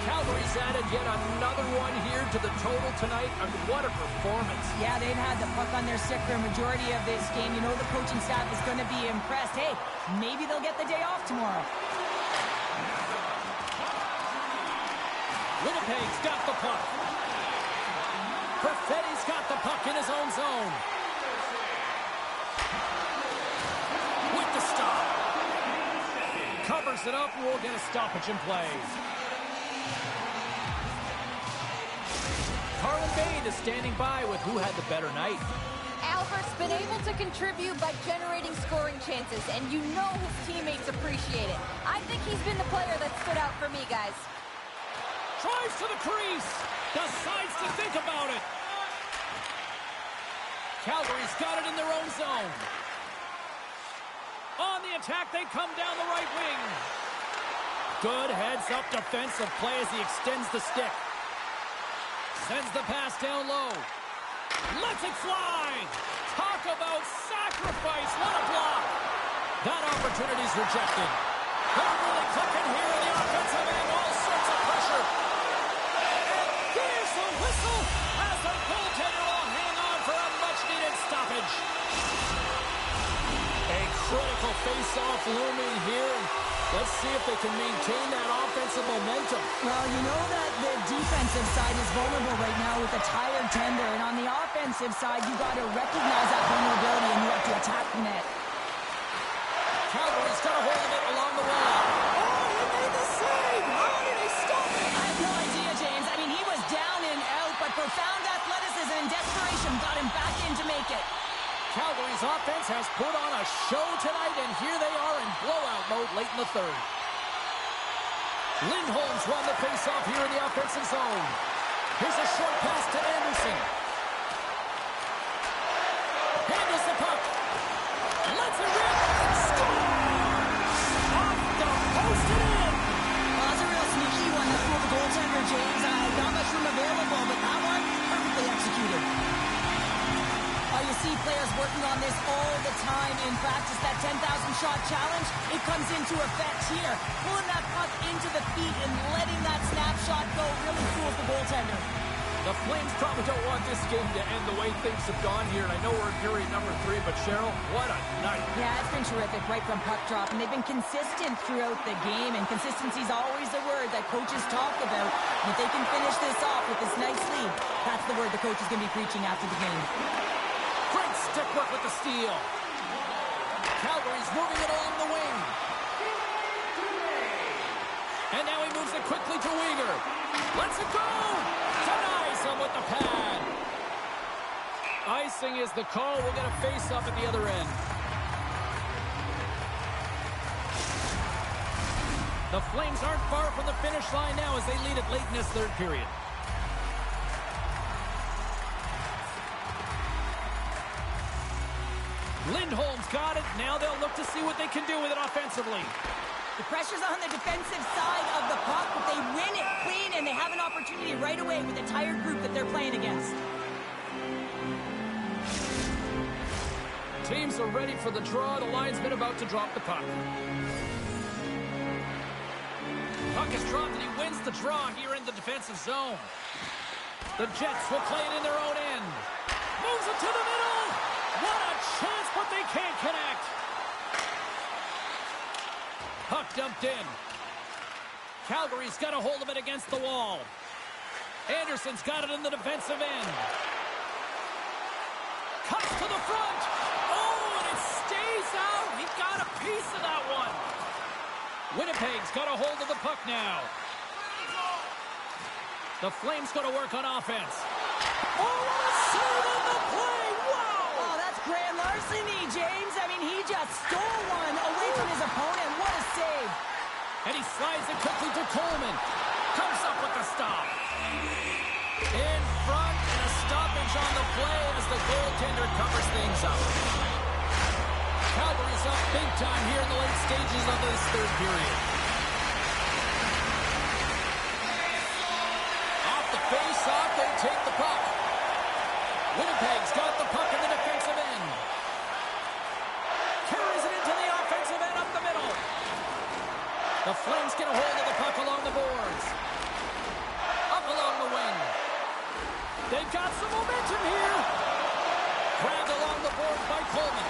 Calgary's added yet another one here to the total tonight, and what a performance. Yeah, they've had the puck on their stick for a majority of this game. You know the coaching staff is going to be impressed. Hey, maybe they'll get the day off tomorrow. Winnipeg's got the puck. Perfetti's got the puck in his own zone. With the stop. Covers it up, and we'll get a stoppage in play. Carlin Bade is standing by with who had the better night. Albert's been able to contribute by generating scoring chances, and you know his teammates appreciate it. I think he's been the player that stood out for me, guys. Drives to the crease. Decides to think about it. Calgary's got it in their own zone. On the attack, they come down the right wing. Good heads-up defensive play as he extends the stick. Sends the pass down low. Lets it fly. Talk about sacrifice. What a block. That opportunity's rejected. They're really clicking here in the offensive end. All sorts of pressure. And there's the whistle as the goaltender will hang on for a much-needed stoppage. A critical face-off looming here. Let's see if they can maintain that offensive momentum. Well, you know that the defensive side is vulnerable right now with a tired tender, and on the offensive side, you got to recognize that vulnerability and you have to attack the net. Calgary's got a hold of it along the wall. Oh, he made the save! How did he stop it? I have no idea, James. I mean, he was down and out, but profound athleticism and desperation got him back in to make it. Calgary's offense has put on a show tonight, and here they are in blowout mode late in the third. Lindholm's won the faceoff here in the offensive zone. Here's a short pass to Anderson. Handles the puck. Lets it rip. Scores! Off the post and in. Well, that's a real sneaky one that fooled the goaltender, James. Not much room available, but that one perfectly executed. You see players working on this all the time in practice. That 10,000-shot challenge, it comes into effect here. Pulling that puck into the feet and letting that snapshot go really fools the goaltender. The Flames probably don't want this game to end the way things have gone here. And I know we're in period number 3, but Cheryl, what a night. Yeah, it's been terrific right from puck drop. And they've been consistent throughout the game. And consistency is always a word that coaches talk about. And if they can finish this off with this nice lead, that's the word the coach is going to be preaching after the game. Great stick work with the steal. Calgary's moving it along the wing. And now he moves it quickly to Weegar. Lets it go. Denies him with the pad. Icing is the call. We'll get a face-up at the other end. The Flames aren't far from the finish line now as they lead it late in this third period. Lindholm's got it. Now they'll look to see what they can do with it offensively. The pressure's on the defensive side of the puck, but they win it clean, and they have an opportunity right away with the tired group that they're playing against. Teams are ready for the draw. The linesman about to drop the puck. Puck is dropped, and he wins the draw here in the defensive zone. The Jets will play it in their own end. Moves it to the middle. What a chance, but they can't connect. Puck dumped in. Calgary's got a hold of it against the wall. Anderson's got it in the defensive end. the front. Oh, and it stays out. He got a piece of that one. Winnipeg's got a hold of the puck now. The Flames going to work on offense. Oh, what a save on the play. Wow. Oh, that's grand larceny, James. I mean, he just stole one away from his opponent. What a save. And he slides it quickly to Coleman. Comes up with the stop. In front, and a stoppage on the play as the goaltender covers things up. Calgary's up big time here in the late stages of this third period. Off the face-off, they take the puck. Winnipeg's got the puck in the defensive end. Carries it into the offensive end up the middle. The Flames get a hold of the puck along the boards. Up along the wing. They've got some momentum here. Grabbed along the boards by Coleman.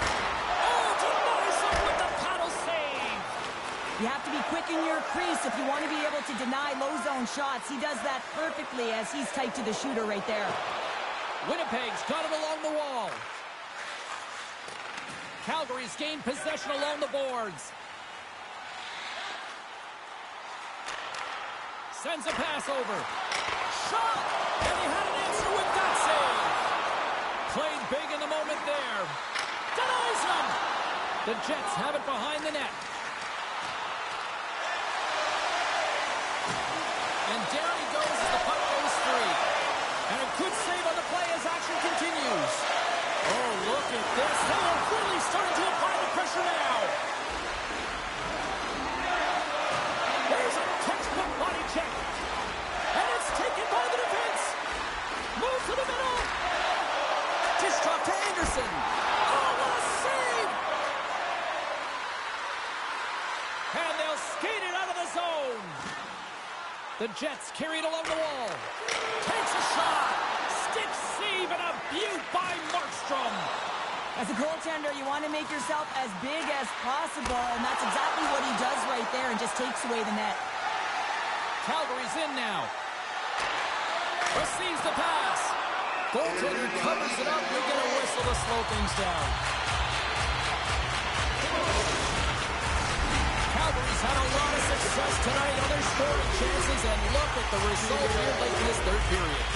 Oh, denies him with the paddle save. You have to be quick in your crease if you want to be able to deny low zone shots. He does that perfectly as he's tight to the shooter right there. Winnipeg's got it along the wall. Calgary's gained possession along the boards. Sends a pass over. Shot! And he had an answer with that save. Played big in the moment there. Denies him. The Jets have it behind the net. And down he goes as the puck goes free. And a good save on the play as action continues. Oh, look at this. They are really starting to apply the pressure now. There's a textbook body check. And it's taken by the defense. Move to the middle. Dish drop to Anderson. Oh, what a save. And they'll skate it out of the zone. The Jets carried along the wall. Takes a shot. Stick save and a beaut by Markstrom. As a goaltender, you want to make yourself as big as possible, and that's exactly what he does right there and just takes away the net. Calgary's in now. Receives the pass. Goaltender covers it up. We get a whistle to slow things down. Calgary's had a lot of success tonight on their scoring chances, and look at the result here late in this third period.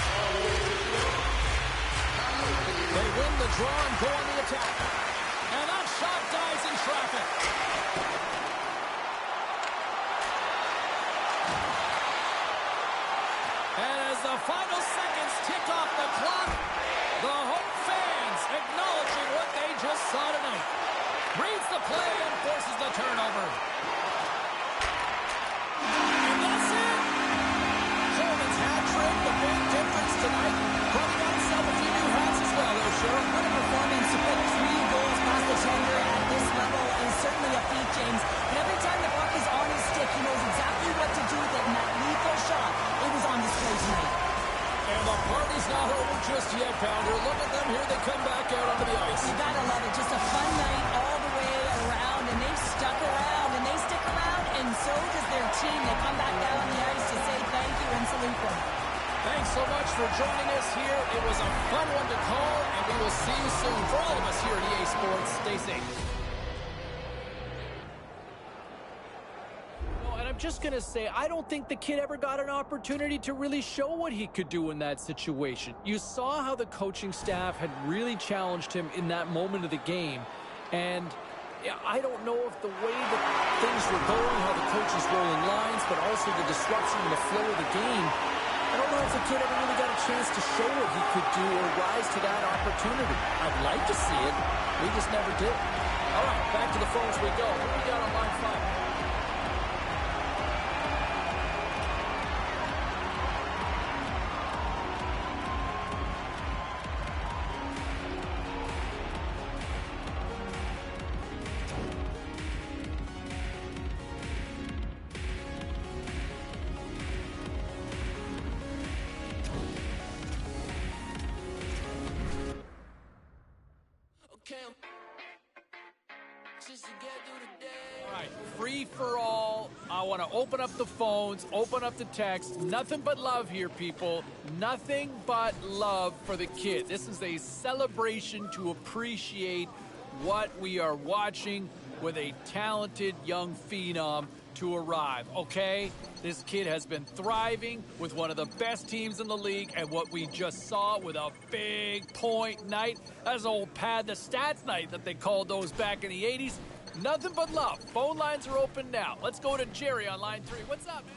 They win the draw and go on the attack. And that shot dies in traffic. And as the final seconds tick off the clock, the home fans acknowledging what they just saw tonight. Reads the play and forces the turnover. And that's it. Coleman's hat trick, the big difference tonight. Probably got himself a few new hats as well, though, Sheriff. What a performance to put 3 goals past the tender at this level is certainly a feat, James. And every time the puck is on his stick, he knows exactly what to do with it, and that lethal shot, it was on display tonight. And the party's not over just yet, Pounder. Look at them here. They come back out onto the ice. You gotta love it. Just a fun night all the way around, and they've stuck around, and they stick around, and so does their team. They come back down the ice to say thank you and salute them. Thanks so much for joining us here. It was a fun one to call, and we will see you soon. For all of us here at EA Sports, stay safe. And I'm just going to say, I don't think the kid ever got an opportunity to really show what he could do in that situation. You saw how the coaching staff had really challenged him in that moment of the game. And I don't know if the way that things were going, how the coach is rolling lines, but also the disruption in the flow of the game, I don't know if the kid ever really got a chance to show what he could do or rise to that opportunity. I'd like to see it. We just never did. All right, back to the phones we go. What do we got on line 5? All right, free for all. I want to open up the phones, open up the text. Nothing but love here, people. Nothing but love for the kid. This is a celebration to appreciate what we are watching with a talented young phenom to arrive, okay? This kid has been thriving with one of the best teams in the league, and what we just saw with a big point night, that's old Pad the Stats night that they called those back in the 80s. Nothing but love. Phone lines are open now. Let's go to Jerry on line 3. What's up, man?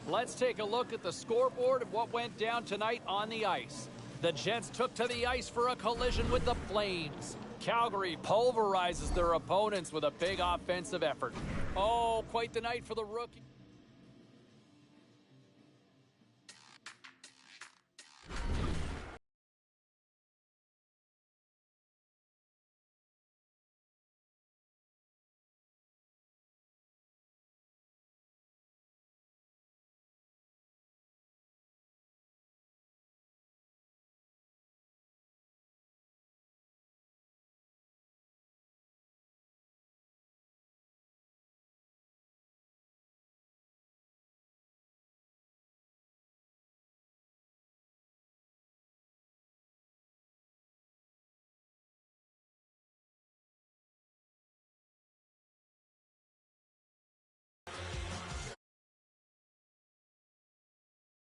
Let's take a look at the scoreboard and what went down tonight on the ice. The Jets took to the ice for a collision with the Flames. Calgary pulverizes their opponents with a big offensive effort. Oh, quite the night for the rookie.